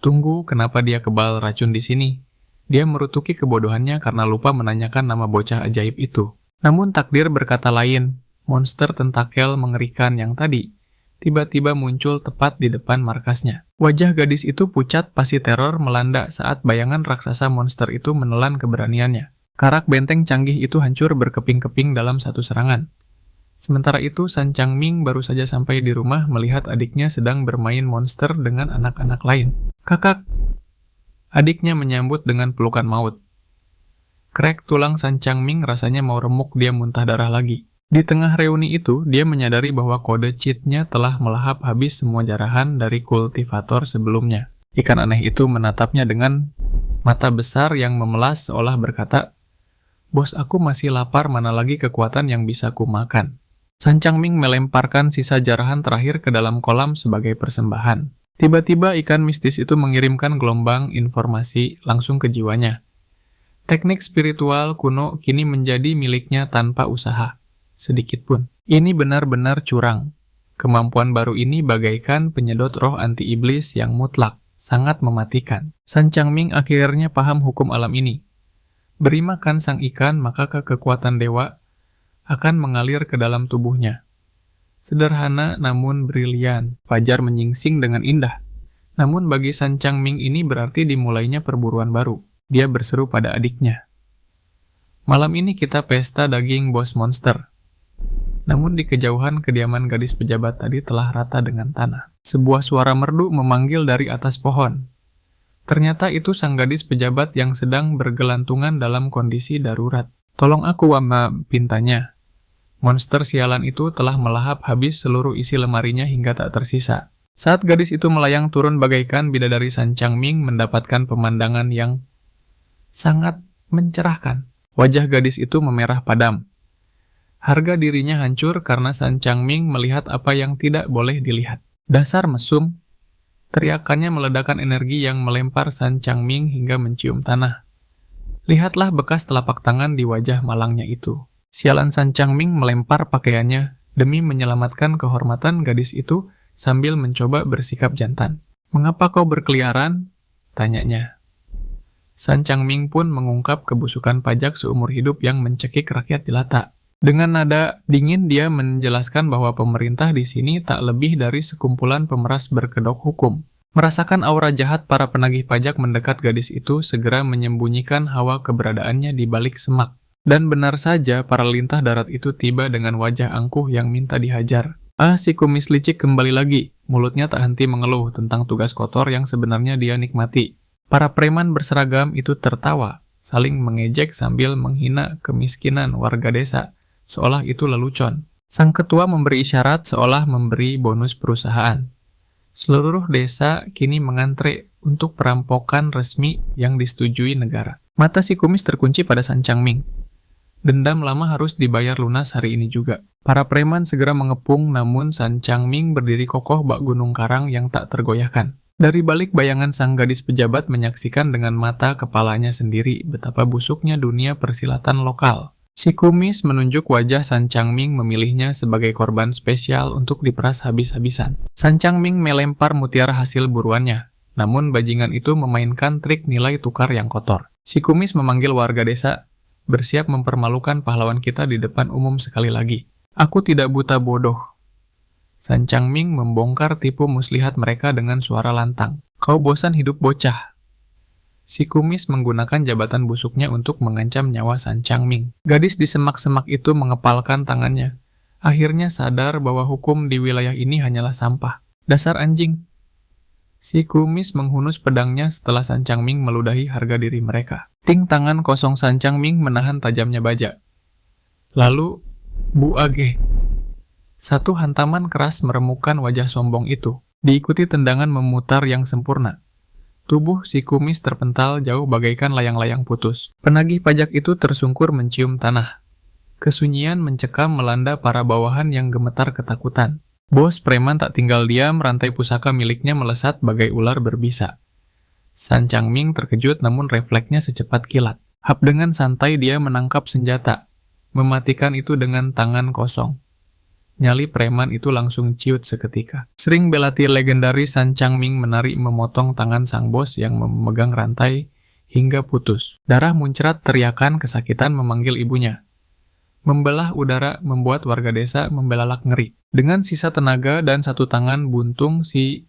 Tunggu, kenapa dia kebal racun di sini? Dia merutuki kebodohannya karena lupa menanyakan nama bocah ajaib itu. Namun takdir berkata lain. Monster tentakel mengerikan yang tadi tiba-tiba muncul tepat di depan markasnya. Wajah gadis itu pucat, pasti teror melanda saat bayangan raksasa monster itu menelan keberaniannya. Karak benteng canggih itu hancur berkeping-keping dalam satu serangan. Sementara itu, San Changming baru saja sampai di rumah melihat adiknya sedang bermain monster dengan anak-anak lain. "Kakak!" Adiknya menyambut dengan pelukan maut. Krek, tulang San Changming rasanya mau remuk, dia muntah darah lagi. Di tengah reuni itu, dia menyadari bahwa kode cheat-nya telah melahap habis semua jarahan dari kultivator sebelumnya. Ikan aneh itu menatapnya dengan mata besar yang memelas seolah berkata, "Bos, aku masih lapar, mana lagi kekuatan yang bisa ku makan." San Changming melemparkan sisa jarahan terakhir ke dalam kolam sebagai persembahan. Tiba-tiba ikan mistis itu mengirimkan gelombang informasi langsung ke jiwanya. Teknik spiritual kuno kini menjadi miliknya tanpa usaha sedikit pun. Ini benar-benar curang. Kemampuan baru ini bagaikan penyedot roh anti-iblis yang mutlak, sangat mematikan. San Changming akhirnya paham hukum alam ini. Beri makan sang ikan, maka kekuatan dewa akan mengalir ke dalam tubuhnya. Sederhana namun brilian. Fajar menyingsing dengan indah. Namun bagi San Changming ini berarti dimulainya perburuan baru. Dia berseru pada adiknya, "Malam ini kita pesta daging bos monster." Namun di kejauhan kediaman gadis pejabat tadi telah rata dengan tanah. Sebuah suara merdu memanggil dari atas pohon. Ternyata itu sang gadis pejabat yang sedang bergelantungan dalam kondisi darurat. "Tolong aku, Wama," pintanya. Monster sialan itu telah melahap habis seluruh isi lemarinya hingga tak tersisa. Saat gadis itu melayang turun bagaikan bidadari, San Changming mendapatkan pemandangan yang sangat mencerahkan. Wajah gadis itu memerah padam. Harga dirinya hancur karena San Changming melihat apa yang tidak boleh dilihat. "Dasar mesum!" Teriakannya meledakkan energi yang melempar San Changming hingga mencium tanah. Lihatlah bekas telapak tangan di wajah malangnya itu. Sialan San Changming melempar pakaiannya demi menyelamatkan kehormatan gadis itu sambil mencoba bersikap jantan. "Mengapa kau berkeliaran?" tanyanya. San Changming pun mengungkap kebusukan pajak seumur hidup yang mencekik rakyat jelata. Dengan nada dingin dia menjelaskan bahwa pemerintah di sini tak lebih dari sekumpulan pemeras berkedok hukum. Merasakan aura jahat para penagih pajak mendekat, gadis itu segera menyembunyikan hawa keberadaannya di balik semak. Dan benar saja, para lintah darat itu tiba dengan wajah angkuh yang minta dihajar. Si kumis licik kembali lagi. Mulutnya tak henti mengeluh tentang tugas kotor yang sebenarnya dia nikmati. Para preman berseragam itu tertawa, saling mengejek sambil menghina kemiskinan warga desa, seolah itu lelucon. Sang ketua memberi isyarat seolah memberi bonus perusahaan. Seluruh desa kini mengantre untuk perampokan resmi yang disetujui negara. Mata si kumis terkunci pada San Changming. Dendam lama harus dibayar lunas hari ini juga. Para preman segera mengepung, namun San Changming berdiri kokoh bak gunung karang yang tak tergoyahkan. Dari balik bayangan sang gadis pejabat menyaksikan dengan mata kepalanya sendiri betapa busuknya dunia persilatan lokal. Si kumis menunjuk wajah San Changming memilihnya sebagai korban spesial untuk diperas habis-habisan. San Changming melempar mutiara hasil buruannya, namun bajingan itu memainkan trik nilai tukar yang kotor. Si kumis memanggil warga desa, bersiap mempermalukan pahlawan kita di depan umum sekali lagi. "Aku tidak buta bodoh." San Changming membongkar tipu muslihat mereka dengan suara lantang. "Kau bosan hidup bocah." Si kumis menggunakan jabatan busuknya untuk mengancam nyawa San Changming. Gadis di semak-semak itu mengepalkan tangannya. Akhirnya sadar bahwa hukum di wilayah ini hanyalah sampah. "Dasar anjing." Si kumis menghunus pedangnya setelah San Changming meludahi harga diri mereka. Ting, tangan kosong San Changming menahan tajamnya baja. Lalu, buage. Satu hantaman keras meremukkan wajah sombong itu, diikuti tendangan memutar yang sempurna. Tubuh si kumis terpental jauh bagaikan layang-layang putus. Penagih pajak itu tersungkur mencium tanah. Kesunyian mencekam melanda para bawahan yang gemetar ketakutan. Bos preman tak tinggal diam, rantai pusaka miliknya melesat bagai ular berbisa. San Changming terkejut namun refleksnya secepat kilat. Hap dengan santai dia menangkap senjata, mematikan itu dengan tangan kosong. Nyali preman itu langsung ciut seketika. Sering belati legendaris San Changming menarik memotong tangan sang bos yang memegang rantai hingga putus. Darah muncrat, teriakan kesakitan memanggil ibunya. Membelah udara membuat warga desa membelalak ngeri. Dengan sisa tenaga dan satu tangan buntung, si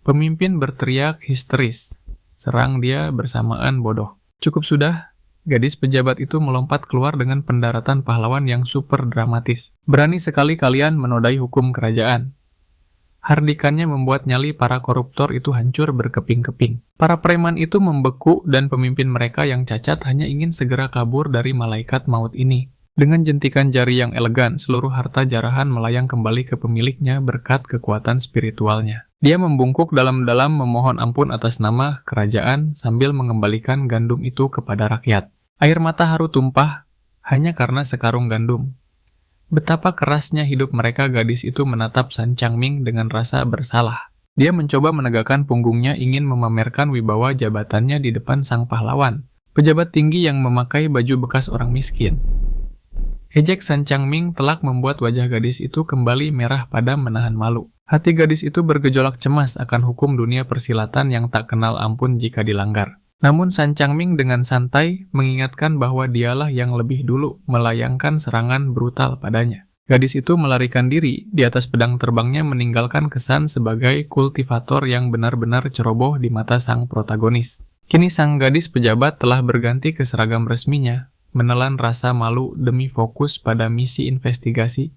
pemimpin berteriak histeris. Serang dia bersamaan, bodoh. Cukup sudah. Gadis pejabat itu melompat keluar dengan pendaratan pahlawan yang super dramatis. Berani sekali kalian menodai hukum kerajaan. Hardikannya membuat nyali para koruptor itu hancur berkeping-keping. Para preman itu membeku dan pemimpin mereka yang cacat hanya ingin segera kabur dari malaikat maut ini. Dengan jentikan jari yang elegan, seluruh harta jarahan melayang kembali ke pemiliknya berkat kekuatan spiritualnya. Dia membungkuk dalam-dalam memohon ampun atas nama kerajaan sambil mengembalikan gandum itu kepada rakyat. Air mata haru tumpah hanya karena sekarung gandum. Betapa kerasnya hidup mereka, gadis itu menatap San Changming dengan rasa bersalah. Dia mencoba menegakkan punggungnya ingin memamerkan wibawa jabatannya di depan sang pahlawan, pejabat tinggi yang memakai baju bekas orang miskin. Ejek San Changming telak membuat wajah gadis itu kembali merah padam menahan malu. Hati gadis itu bergejolak cemas akan hukum dunia persilatan yang tak kenal ampun jika dilanggar. Namun San Changming dengan santai mengingatkan bahwa dialah yang lebih dulu melayangkan serangan brutal padanya. Gadis itu melarikan diri di atas pedang terbangnya, meninggalkan kesan sebagai kultivator yang benar-benar ceroboh di mata sang protagonis. Kini sang gadis pejabat telah berganti ke seragam resminya, menelan rasa malu demi fokus pada misi investigasi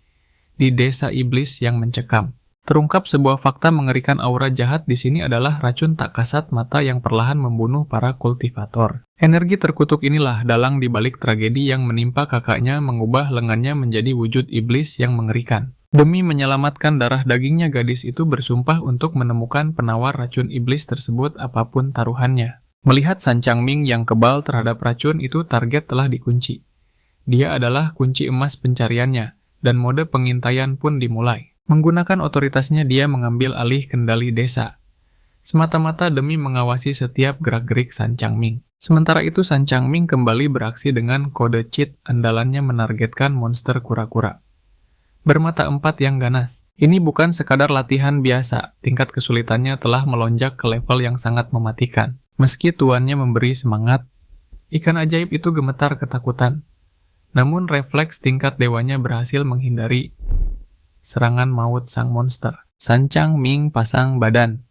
di desa iblis yang mencekam. Terungkap sebuah fakta mengerikan. Aura jahat di sini adalah racun tak kasat mata yang perlahan membunuh para kultivator. Energi terkutuk inilah dalang di balik tragedi yang menimpa kakaknya, mengubah lengannya menjadi wujud iblis yang mengerikan. Demi menyelamatkan darah dagingnya, gadis itu bersumpah untuk menemukan penawar racun iblis tersebut apapun taruhannya. Melihat Sancang Ming yang kebal terhadap racun itu, target telah dikunci. Dia adalah kunci emas pencariannya, dan mode pengintaian pun dimulai. Menggunakan otoritasnya, dia mengambil alih kendali desa, semata-mata demi mengawasi setiap gerak-gerik Sancang Ming. Sementara itu, Sancang Ming kembali beraksi dengan kode cheat andalannya, menargetkan monster kura-kura bermata 4 yang ganas. Ini bukan sekadar latihan biasa, tingkat kesulitannya telah melonjak ke level yang sangat mematikan. Meski tuannya memberi semangat, ikan ajaib itu gemetar ketakutan. Namun refleks tingkat dewanya berhasil menghindari serangan maut sang monster. Sancang Ming pasang badan.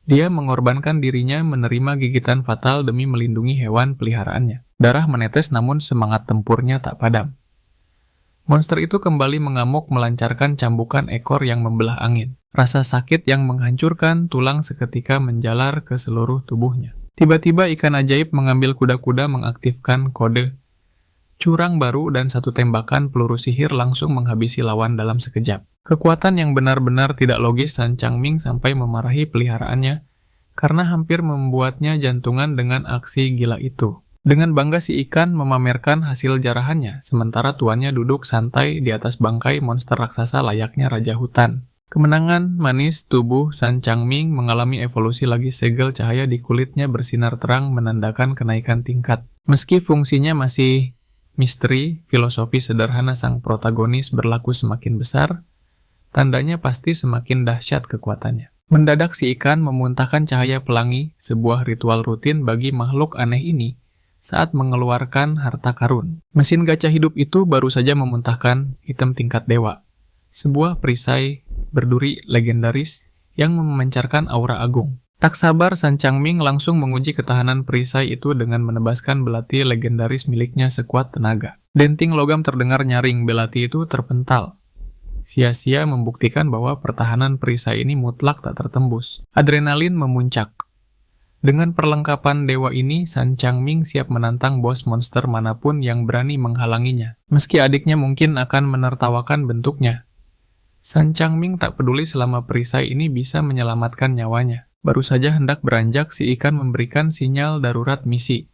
Dia mengorbankan dirinya, menerima gigitan fatal demi melindungi hewan peliharaannya. Darah menetes namun semangat tempurnya tak padam. Monster itu kembali mengamuk, melancarkan cambukan ekor yang membelah angin. Rasa sakit yang menghancurkan tulang seketika menjalar ke seluruh tubuhnya. Tiba-tiba ikan ajaib mengambil kuda-kuda, mengaktifkan kode curang baru, dan satu tembakan peluru sihir langsung menghabisi lawan dalam sekejap. Kekuatan yang benar-benar tidak logis. Sancang Ming sampai memarahi peliharaannya karena hampir membuatnya jantungan dengan aksi gila itu. Dengan bangga si ikan memamerkan hasil jarahannya, sementara tuannya duduk santai di atas bangkai monster raksasa layaknya raja hutan. Kemenangan manis. Tubuh Sancang Ming mengalami evolusi lagi, segel cahaya di kulitnya bersinar terang menandakan kenaikan tingkat. Meski fungsinya masih misteri, filosofi sederhana sang protagonis berlaku semakin besar, tandanya pasti semakin dahsyat kekuatannya. Mendadak si ikan memuntahkan cahaya pelangi, sebuah ritual rutin bagi makhluk aneh ini saat mengeluarkan harta karun. Mesin gacha hidup itu baru saja memuntahkan item tingkat dewa, sebuah perisai berduri legendaris yang memancarkan aura agung. Tak sabar, Sancang Ming langsung menguji ketahanan perisai itu dengan menebaskan belati legendaris miliknya sekuat tenaga. Denting logam terdengar nyaring, belati itu terpental, sia-sia membuktikan bahwa pertahanan perisai ini mutlak tak tertembus. Adrenalin memuncak. Dengan perlengkapan dewa ini, Sancang Ming siap menantang bos monster manapun yang berani menghalanginya. Meski adiknya mungkin akan menertawakan bentuknya, Sancang Ming tak peduli selama perisai ini bisa menyelamatkan nyawanya. Baru saja hendak beranjak, si ikan memberikan sinyal darurat misi.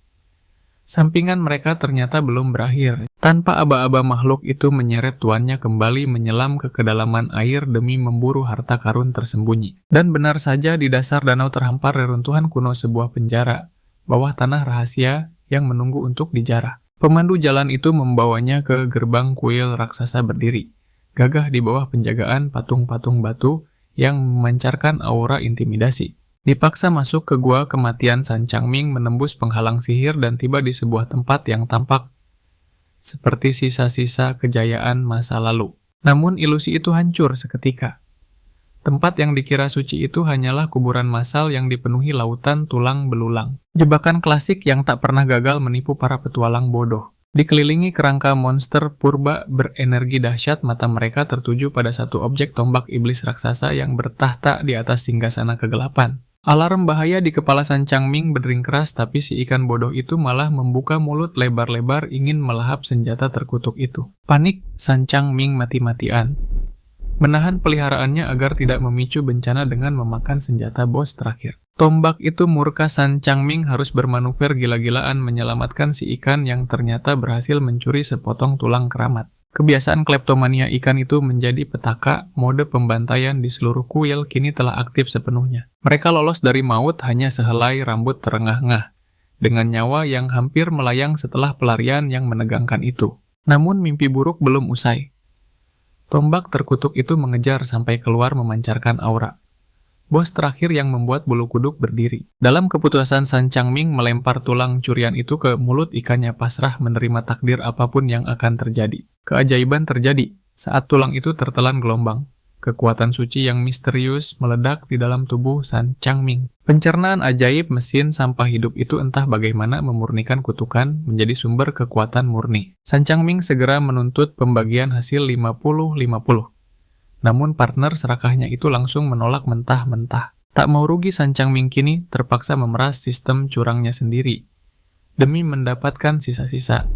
Sampingan mereka ternyata belum berakhir. Tanpa aba-aba, makhluk itu menyeret tuannya kembali menyelam ke kedalaman air demi memburu harta karun tersembunyi. Dan benar saja, di dasar danau terhampar reruntuhan kuno sebuah penjara, bawah tanah rahasia yang menunggu untuk dijarah. Pemandu jalan itu membawanya ke gerbang kuil raksasa berdiri, gagah di bawah penjagaan patung-patung batu yang memancarkan aura intimidasi. Dipaksa masuk ke gua kematian, Sancang Ming menembus penghalang sihir dan tiba di sebuah tempat yang tampak seperti sisa-sisa kejayaan masa lalu. Namun ilusi itu hancur seketika. Tempat yang dikira suci itu hanyalah kuburan massal yang dipenuhi lautan tulang belulang. Jebakan klasik yang tak pernah gagal menipu para petualang bodoh. Dikelilingi kerangka monster purba berenergi dahsyat, mata mereka tertuju pada satu objek, tombak iblis raksasa yang bertahta di atas singgasana kegelapan. Alarm bahaya di kepala Sancang Ming berdering keras, tapi si ikan bodoh itu malah membuka mulut lebar-lebar ingin melahap senjata terkutuk itu. Panik, Sancang Ming mati-matian menahan peliharaannya agar tidak memicu bencana dengan memakan senjata bos terakhir. Tombak itu murka, Sancang Ming harus bermanuver gila-gilaan menyelamatkan si ikan yang ternyata berhasil mencuri sepotong tulang keramat. Kebiasaan kleptomania ikan itu menjadi petaka. Mode pembantaian di seluruh kuil kini telah aktif sepenuhnya. Mereka lolos dari maut hanya sehelai rambut terengah-engah, dengan nyawa yang hampir melayang setelah pelarian yang menegangkan itu. Namun mimpi buruk belum usai. Tombak terkutuk itu mengejar sampai keluar memancarkan aura. Bos terakhir yang membuat bulu kuduk berdiri. Dalam keputusan, Sancang Ming melempar tulang curian itu ke mulut ikannya, pasrah menerima takdir apapun yang akan terjadi. Keajaiban terjadi. saat tulang itu tertelan gelombang. Kekuatan suci yang misterius meledak di dalam tubuh San Changming. Pencernaan ajaib mesin sampah hidup itu entah bagaimana memurnikan kutukan menjadi sumber kekuatan murni. San Changming segera menuntut pembagian hasil 50-50. Namun partner serakahnya itu langsung menolak mentah-mentah. Tak mau rugi, San Changming kini terpaksa memeras sistem curangnya sendiri demi mendapatkan sisa-sisa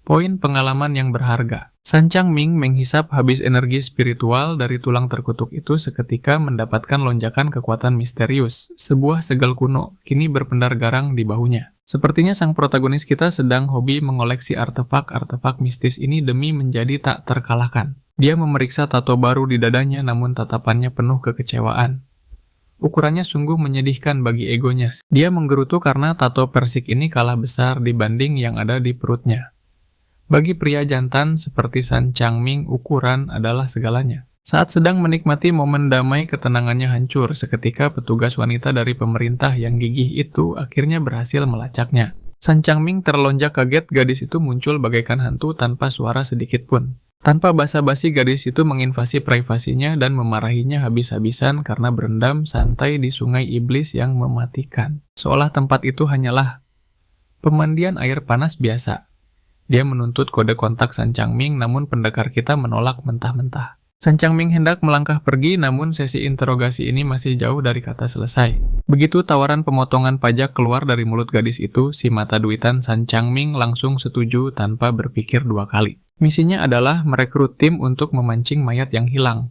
poin pengalaman yang berharga. San Changming menghisap habis energi spiritual dari tulang terkutuk itu seketika mendapatkan lonjakan kekuatan misterius. Sebuah segel kuno kini berpendar garang di bahunya. Sepertinya sang protagonis kita sedang hobi mengoleksi artefak-artefak mistis ini demi menjadi tak terkalahkan. Dia memeriksa tato baru di dadanya, namun tatapannya penuh kekecewaan. Ukurannya sungguh menyedihkan bagi egonya. Dia menggerutu karena tato persik ini kalah besar dibanding yang ada di perutnya. Bagi pria jantan seperti San Changming, ukuran adalah segalanya. Saat sedang menikmati momen damai, ketenangannya hancur seketika petugas wanita dari pemerintah yang gigih itu akhirnya berhasil melacaknya. San Changming terlonjak kaget, gadis itu muncul bagaikan hantu tanpa suara sedikit pun. Tanpa basa-basi, gadis itu menginvasi privasinya dan memarahinya habis-habisan karena berendam santai di sungai iblis yang mematikan. Seolah tempat itu hanyalah pemandian air panas biasa. Dia menuntut kode kontak San Changming, namun pendekar kita menolak mentah-mentah. San Changming hendak melangkah pergi, namun sesi interogasi ini masih jauh dari kata selesai. Begitu tawaran pemotongan pajak keluar dari mulut gadis itu, si mata duitan San Changming langsung setuju tanpa berpikir dua kali. Misinya adalah merekrut tim untuk memancing mayat yang hilang.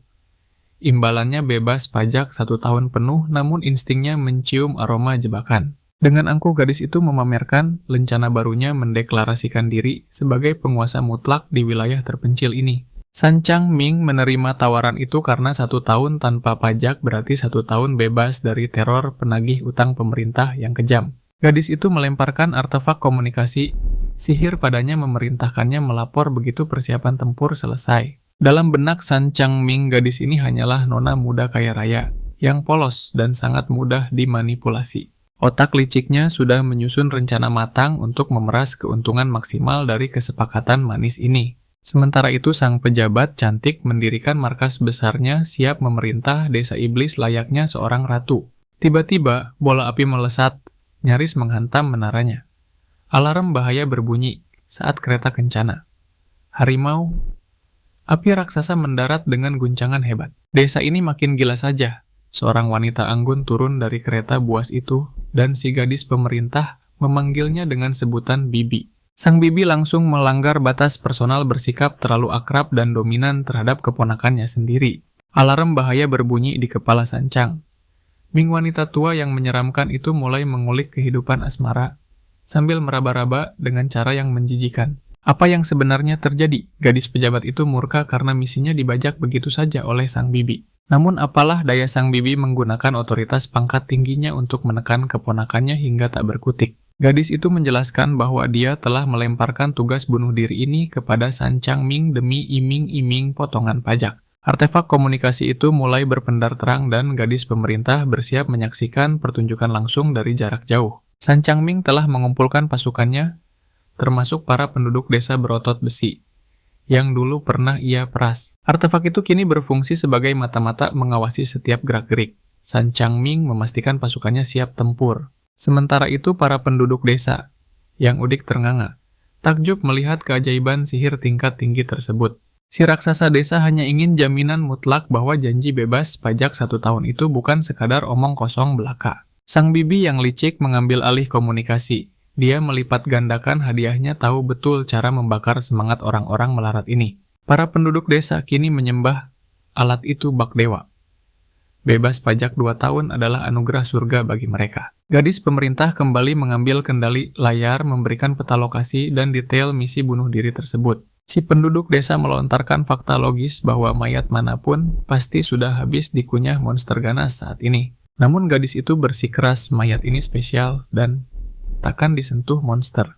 Imbalannya bebas pajak 1 tahun penuh, namun instingnya mencium aroma jebakan. Dengan angkuh, gadis itu memamerkan lencana barunya mendeklarasikan diri sebagai penguasa mutlak di wilayah terpencil ini. San Changming menerima tawaran itu karena 1 tahun tanpa pajak berarti 1 tahun bebas dari teror penagih utang pemerintah yang kejam. Gadis itu melemparkan artefak komunikasi sihir padanya, memerintahkannya melapor begitu persiapan tempur selesai. Dalam benak San Changming, gadis ini hanyalah nona muda kaya raya yang polos dan sangat mudah dimanipulasi. Otak liciknya sudah menyusun rencana matang untuk memeras keuntungan maksimal dari kesepakatan manis ini. Sementara itu, sang pejabat cantik mendirikan markas besarnya siap memerintah desa iblis layaknya seorang ratu. Tiba-tiba, bola api melesat, nyaris menghantam menaranya. Alarm bahaya berbunyi saat kereta kencana. Harimau, api raksasa mendarat dengan guncangan hebat. Desa ini makin gila saja. Seorang wanita anggun turun dari kereta buas itu, dan si gadis pemerintah memanggilnya dengan sebutan Bibi. Sang Bibi langsung melanggar batas personal, bersikap terlalu akrab dan dominan terhadap keponakannya sendiri. Alarm bahaya berbunyi di kepala San Chang. Ming, wanita tua yang menyeramkan itu, mulai mengulik kehidupan asmara sambil meraba-raba dengan cara yang menjijikan. Apa yang sebenarnya terjadi? Gadis pejabat itu murka karena misinya dibajak begitu saja oleh sang Bibi. Namun apalah daya, sang Bibi menggunakan otoritas pangkat tingginya untuk menekan keponakannya hingga tak berkutik. Gadis itu menjelaskan bahwa dia telah melemparkan tugas bunuh diri ini kepada San Changming demi iming-iming potongan pajak. Artefak komunikasi itu mulai berpendar terang dan gadis pemerintah bersiap menyaksikan pertunjukan langsung dari jarak jauh. San Changming telah mengumpulkan pasukannya, termasuk para penduduk desa berotot besi yang dulu pernah ia peras. Artefak itu kini berfungsi sebagai mata-mata mengawasi setiap gerak-gerik. San Changming memastikan pasukannya siap tempur. Sementara itu, para penduduk desa yang udik ternganga, takjub melihat keajaiban sihir tingkat tinggi tersebut. Si raksasa desa hanya ingin jaminan mutlak bahwa janji bebas pajak 1 tahun itu bukan sekadar omong kosong belaka. Sang Bibi yang licik mengambil alih komunikasi. Dia melipat gandakan hadiahnya, tahu betul cara membakar semangat orang-orang melarat ini. Para penduduk desa kini menyembah alat itu bak dewa. Bebas pajak 2 tahun adalah anugerah surga bagi mereka. Gadis pemerintah kembali mengambil kendali layar, memberikan peta lokasi dan detail misi bunuh diri tersebut. Si penduduk desa melontarkan fakta logis bahwa mayat manapun pasti sudah habis dikunyah monster ganas saat ini. Namun gadis itu bersikeras mayat ini spesial dan takkan disentuh monster.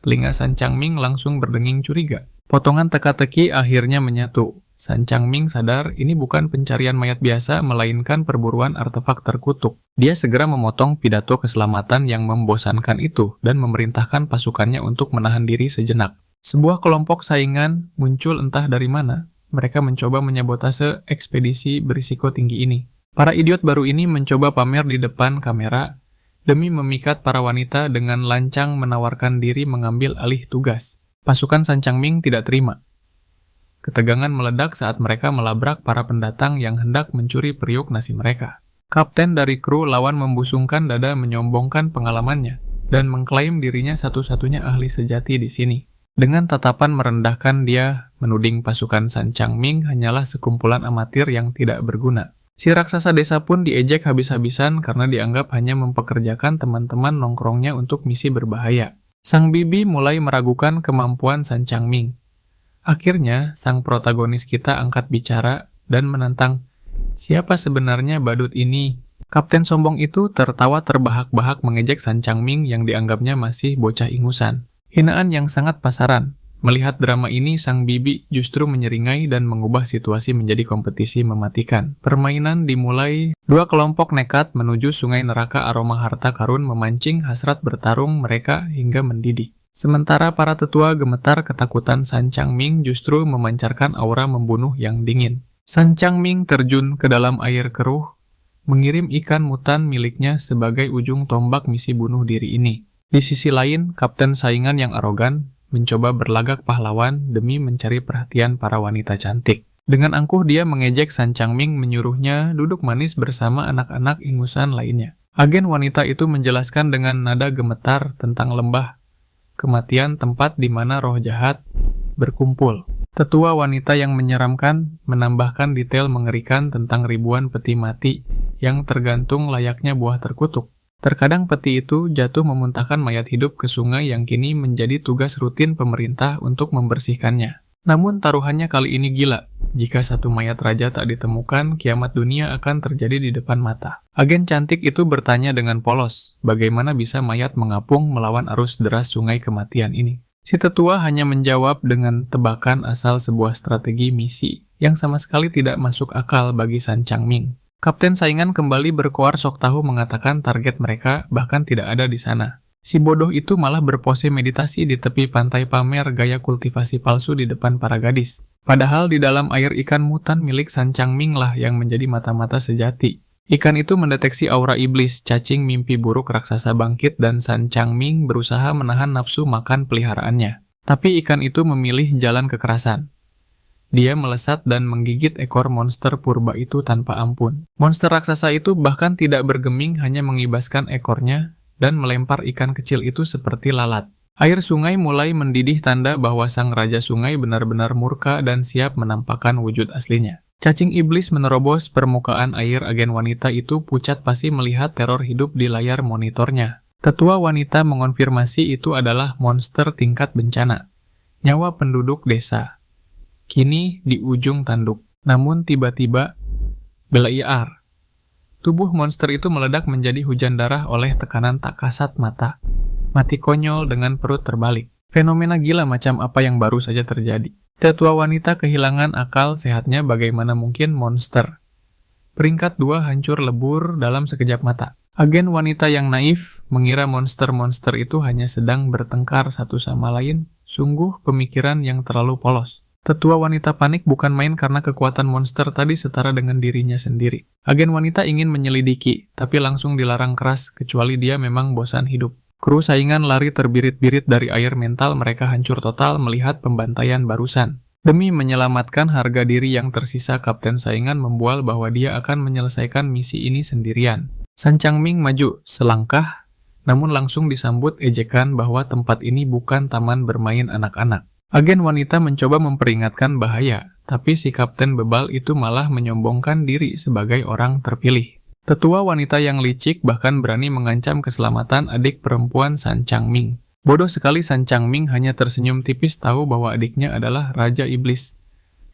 Telinga San Changming langsung berdenging curiga. Potongan teka-teki akhirnya menyatu. San Changming sadar ini bukan pencarian mayat biasa, melainkan perburuan artefak terkutuk. Dia segera memotong pidato keselamatan yang membosankan itu dan memerintahkan pasukannya untuk menahan diri sejenak. Sebuah kelompok saingan muncul entah dari mana. Mereka mencoba menyabotase ekspedisi berisiko tinggi ini. Para idiot baru ini mencoba pamer di depan kamera demi memikat para wanita dengan lancang menawarkan diri mengambil alih tugas. Pasukan San Changming tidak terima. Ketegangan meledak saat mereka melabrak para pendatang yang hendak mencuri periuk nasi mereka. Kapten dari kru lawan membusungkan dada menyombongkan pengalamannya dan mengklaim dirinya satu-satunya ahli sejati di sini. Dengan tatapan merendahkan dia menuding pasukan San Changming hanyalah sekumpulan amatir yang tidak berguna. Si raksasa desa pun diejek habis-habisan karena dianggap hanya mempekerjakan teman-teman nongkrongnya untuk misi berbahaya. Sang bibi mulai meragukan kemampuan San Changming. Akhirnya, sang protagonis kita angkat bicara dan menantang, "Siapa sebenarnya badut ini?" Kapten sombong itu tertawa terbahak-bahak mengejek San Changming yang dianggapnya masih bocah ingusan. Hinaan yang sangat pasaran. Melihat drama ini, sang bibi justru menyeringai dan mengubah situasi menjadi kompetisi mematikan. Permainan dimulai, dua kelompok nekat menuju sungai neraka aroma harta karun memancing hasrat bertarung mereka hingga mendidih. Sementara para tetua gemetar ketakutan, San Changming justru memancarkan aura membunuh yang dingin. San Changming terjun ke dalam air keruh, mengirim ikan mutan miliknya sebagai ujung tombak misi bunuh diri ini. Di sisi lain, kapten saingan yang arogan mencoba berlagak pahlawan demi mencari perhatian para wanita cantik. Dengan angkuh dia mengejek San Changming, menyuruhnya duduk manis bersama anak-anak ingusan lainnya. Agen wanita itu menjelaskan dengan nada gemetar tentang lembah kematian, tempat di mana roh jahat berkumpul. Tetua wanita yang menyeramkan menambahkan detail mengerikan tentang ribuan peti mati yang tergantung layaknya buah terkutuk. Terkadang peti itu jatuh memuntahkan mayat hidup ke sungai yang kini menjadi tugas rutin pemerintah untuk membersihkannya. Namun taruhannya kali ini gila. Jika satu mayat raja tak ditemukan, kiamat dunia akan terjadi di depan mata. Agen cantik itu bertanya dengan polos, bagaimana bisa mayat mengapung melawan arus deras sungai kematian ini. Si tetua hanya menjawab dengan tebakan asal sebuah strategi misi yang sama sekali tidak masuk akal bagi San Changming. Kapten saingan kembali berkoar sok tahu mengatakan target mereka bahkan tidak ada di sana. Si bodoh itu malah berpose meditasi di tepi pantai pamer gaya kultivasi palsu di depan para gadis. Padahal di dalam air ikan mutan milik San Changming lah yang menjadi mata-mata sejati. Ikan itu mendeteksi aura iblis, cacing mimpi buruk raksasa bangkit dan San Changming berusaha menahan nafsu makan peliharaannya. Tapi ikan itu memilih jalan kekerasan. Dia melesat dan menggigit ekor monster purba itu tanpa ampun. Monster raksasa itu bahkan tidak bergeming, hanya mengibaskan ekornya dan melempar ikan kecil itu seperti lalat. Air sungai mulai mendidih, tanda bahwa sang raja sungai benar-benar murka dan siap menampakkan wujud aslinya. Cacing iblis menerobos permukaan air. Agen wanita itu pucat pasi melihat teror hidup di layar monitornya. Tetua wanita mengonfirmasi itu adalah monster tingkat bencana. Nyawa penduduk desa kini di ujung tanduk. Namun tiba-tiba beliar. Tubuh monster itu meledak menjadi hujan darah oleh tekanan tak kasat mata. Mati konyol dengan perut terbalik. Fenomena gila macam apa yang baru saja terjadi. Tetua wanita kehilangan akal sehatnya, bagaimana mungkin monster. Peringkat 2 hancur lebur dalam sekejap mata. Agen wanita yang naif mengira monster-monster itu hanya sedang bertengkar satu sama lain. Sungguh pemikiran yang terlalu polos. Tetua wanita panik bukan main karena kekuatan monster tadi setara dengan dirinya sendiri. Agen wanita ingin menyelidiki, tapi langsung dilarang keras, kecuali dia memang bosan hidup. Kru saingan lari terbirit-birit dari air, mental mereka hancur total melihat pembantaian barusan. Demi menyelamatkan harga diri yang tersisa, kapten saingan membual bahwa dia akan menyelesaikan misi ini sendirian. San Changming maju selangkah, namun langsung disambut ejekan bahwa tempat ini bukan taman bermain anak-anak. Agen wanita mencoba memperingatkan bahaya, tapi si kapten bebal itu malah menyombongkan diri sebagai orang terpilih. Tetua wanita yang licik bahkan berani mengancam keselamatan adik perempuan San Changming. Bodoh sekali San Changming hanya tersenyum tipis tahu bahwa adiknya adalah Raja Iblis.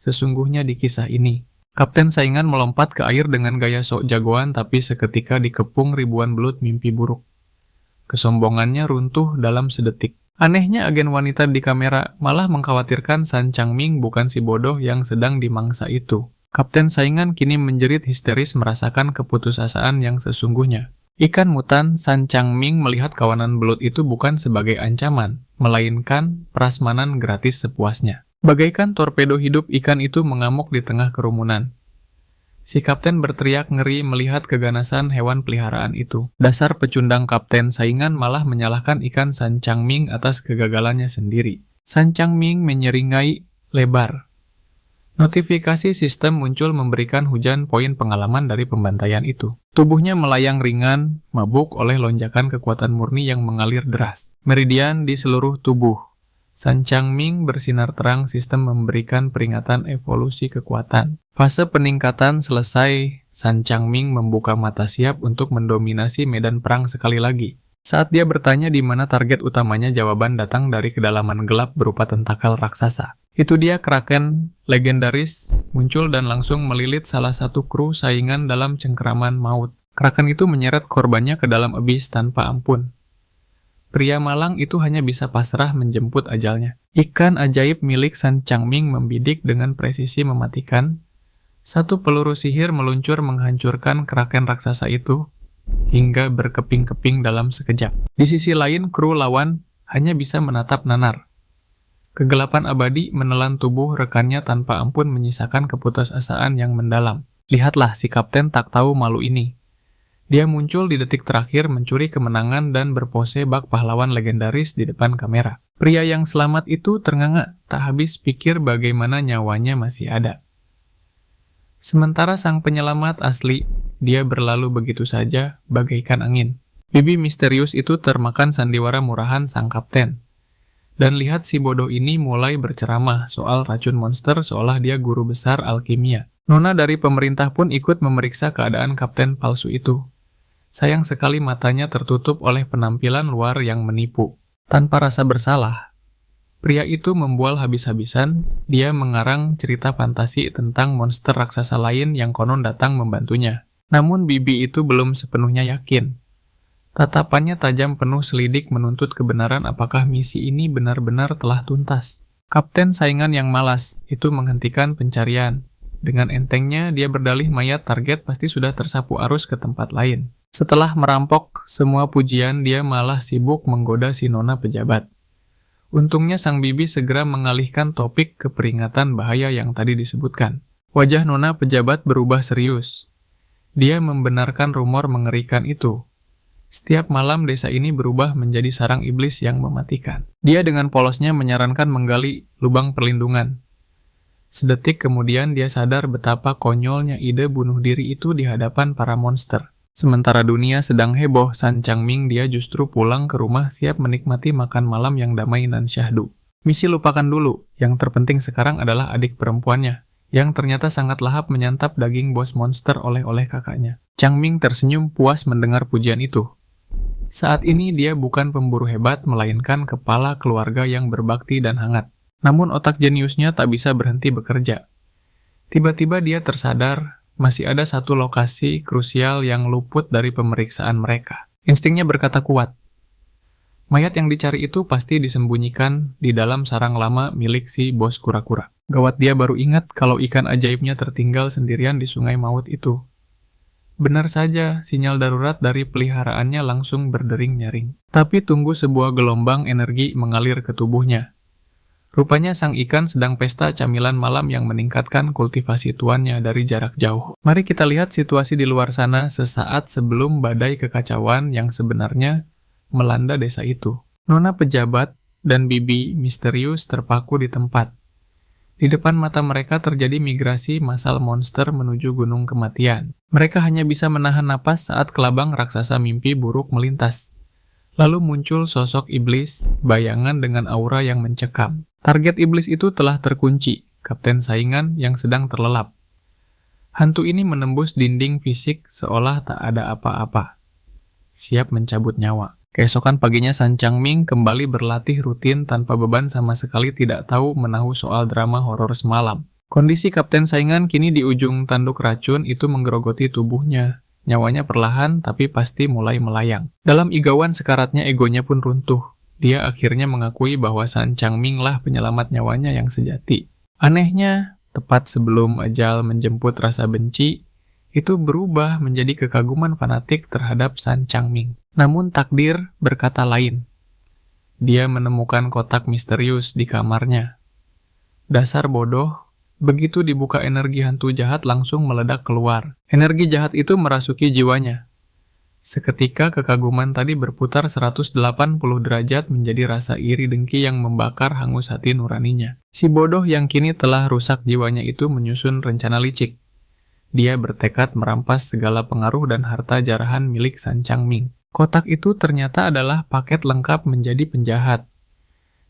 Sesungguhnya di kisah ini, kapten saingan melompat ke air dengan gaya sok jagoan, tapi seketika dikepung ribuan belut mimpi buruk. Kesombongannya runtuh dalam sedetik. Anehnya agen wanita di kamera malah mengkhawatirkan San Changming, bukan si bodoh yang sedang dimangsa itu. Kapten saingan kini menjerit histeris merasakan keputusasaan yang sesungguhnya. Ikan mutan San Changming melihat kawanan belut itu bukan sebagai ancaman, melainkan prasmanan gratis sepuasnya. Bagaikan torpedo hidup, ikan itu mengamuk di tengah kerumunan. Si kapten berteriak ngeri melihat keganasan hewan peliharaan itu. Dasar pecundang kapten saingan malah menyalahkan ikan San Changming atas kegagalannya sendiri. San Changming menyeringai lebar. Notifikasi sistem muncul memberikan hujan poin pengalaman dari pembantaian itu. Tubuhnya melayang ringan, mabuk oleh lonjakan kekuatan murni yang mengalir deras. Meridian di seluruh tubuh. San Changming bersinar terang, sistem memberikan peringatan evolusi kekuatan. Fase peningkatan selesai, San Changming membuka mata siap untuk mendominasi medan perang sekali lagi. Saat dia bertanya di mana target utamanya, jawaban datang dari kedalaman gelap berupa tentakel raksasa. Itu dia, Kraken legendaris muncul dan langsung melilit salah satu kru saingan dalam cengkeraman maut. Kraken itu menyeret korbannya ke dalam abyss tanpa ampun. Pria malang itu hanya bisa pasrah menjemput ajalnya. Ikan ajaib milik San Changming membidik dengan presisi mematikan. Satu peluru sihir meluncur menghancurkan Kraken raksasa itu hingga berkeping-keping dalam sekejap. Di sisi lain, kru lawan hanya bisa menatap nanar. Kegelapan abadi menelan tubuh rekannya tanpa ampun, menyisakan keputusasaan yang mendalam. Lihatlah, si kapten tak tahu malu ini. Dia muncul di detik terakhir, mencuri kemenangan dan berpose bak pahlawan legendaris di depan kamera. Pria yang selamat itu ternganga, tak habis pikir bagaimana nyawanya masih ada. Sementara sang penyelamat asli, dia berlalu begitu saja, bagaikan angin. Bibi misterius itu termakan sandiwara murahan sang kapten. Dan lihat si bodoh ini mulai berceramah soal racun monster seolah dia guru besar alkimia. Nona dari pemerintah pun ikut memeriksa keadaan kapten palsu itu. Sayang sekali matanya tertutup oleh penampilan luar yang menipu. Tanpa rasa bersalah, pria itu membual habis-habisan. Dia mengarang cerita fantasi tentang monster raksasa lain yang konon datang membantunya. Namun Bibi itu belum sepenuhnya yakin. Tatapannya tajam penuh selidik menuntut kebenaran apakah misi ini benar-benar telah tuntas. Kapten saingan yang malas itu menghentikan pencarian. Dengan entengnya dia berdalih mayat target pasti sudah tersapu arus ke tempat lain. Setelah merampok semua pujian, dia malah sibuk menggoda si nona pejabat. Untungnya sang bibi segera mengalihkan topik ke peringatan bahaya yang tadi disebutkan. Wajah nona pejabat berubah serius. Dia membenarkan rumor mengerikan itu. Setiap malam desa ini berubah menjadi sarang iblis yang mematikan. Dia dengan polosnya menyarankan menggali lubang perlindungan. Sedetik kemudian dia sadar betapa konyolnya ide bunuh diri itu di hadapan para monster. Sementara dunia sedang heboh, San Changming dia justru pulang ke rumah siap menikmati makan malam yang damai dan syahdu. Misi lupakan dulu, yang terpenting sekarang adalah adik perempuannya, yang ternyata sangat lahap menyantap daging bos monster oleh-oleh kakaknya. Changming tersenyum puas mendengar pujian itu. Saat ini dia bukan pemburu hebat, melainkan kepala keluarga yang berbakti dan hangat. Namun otak jeniusnya tak bisa berhenti bekerja. Tiba-tiba dia tersadar, masih ada satu lokasi krusial yang luput dari pemeriksaan mereka. Instingnya berkata kuat. Mayat yang dicari itu pasti disembunyikan di dalam sarang lama milik si bos kura-kura. Gawat, dia baru ingat kalau ikan ajaibnya tertinggal sendirian di sungai maut itu. Benar saja, sinyal darurat dari peliharaannya langsung berdering nyaring. Tapi tunggu, sebuah gelombang energi mengalir ke tubuhnya. Rupanya sang ikan sedang pesta camilan malam yang meningkatkan kultivasi tuannya dari jarak jauh. Mari kita lihat situasi di luar sana sesaat sebelum badai kekacauan yang sebenarnya melanda desa itu. Nona pejabat dan bibi misterius terpaku di tempat. Di depan mata mereka terjadi migrasi massal monster menuju gunung kematian. Mereka hanya bisa menahan napas saat kelabang raksasa mimpi buruk melintas. Lalu muncul sosok iblis, bayangan dengan aura yang mencekam. Target iblis itu telah terkunci, kapten saingan yang sedang terlelap. Hantu ini menembus dinding fisik seolah tak ada apa-apa. Siap mencabut nyawa. Keesokan paginya San Changming kembali berlatih rutin tanpa beban, sama sekali tidak tahu menahu soal drama horor semalam. Kondisi kapten saingan kini di ujung tanduk racun itu menggerogoti tubuhnya. Nyawanya perlahan tapi pasti mulai melayang. Dalam igauan sekaratnya egonya pun runtuh. Dia akhirnya mengakui bahwa San Changming lah penyelamat nyawanya yang sejati. Anehnya, tepat sebelum ajal menjemput rasa benci, itu berubah menjadi kekaguman fanatik terhadap San Changming. Namun takdir berkata lain. Dia menemukan kotak misterius di kamarnya. Dasar bodoh, begitu dibuka energi hantu jahat langsung meledak keluar. Energi jahat itu merasuki jiwanya. Seketika kekaguman tadi berputar 180 derajat menjadi rasa iri dengki yang membakar hangus hati nuraninya. Si bodoh yang kini telah rusak jiwanya itu menyusun rencana licik. Dia bertekad merampas segala pengaruh dan harta jarahan milik San Changming. Kotak itu ternyata adalah paket lengkap menjadi penjahat.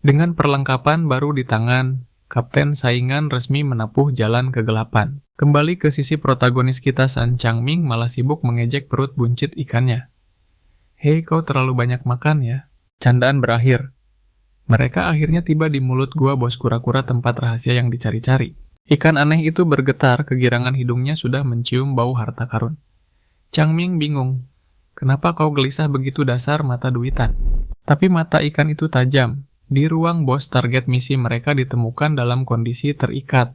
Dengan perlengkapan baru di tangan, Kapten saingan resmi menapuh jalan kegelapan. Kembali ke sisi protagonis kita, San Changming malah sibuk mengejek perut buncit ikannya. Hei, kau terlalu banyak makan ya. Candaan berakhir. Mereka akhirnya tiba di mulut gua bos kura-kura tempat rahasia yang dicari-cari. Ikan aneh itu bergetar, kegirangan hidungnya sudah mencium bau harta karun. Changming bingung. Kenapa kau gelisah begitu dasar mata duitan? Tapi mata ikan itu tajam. Di ruang bos target misi mereka ditemukan dalam kondisi terikat.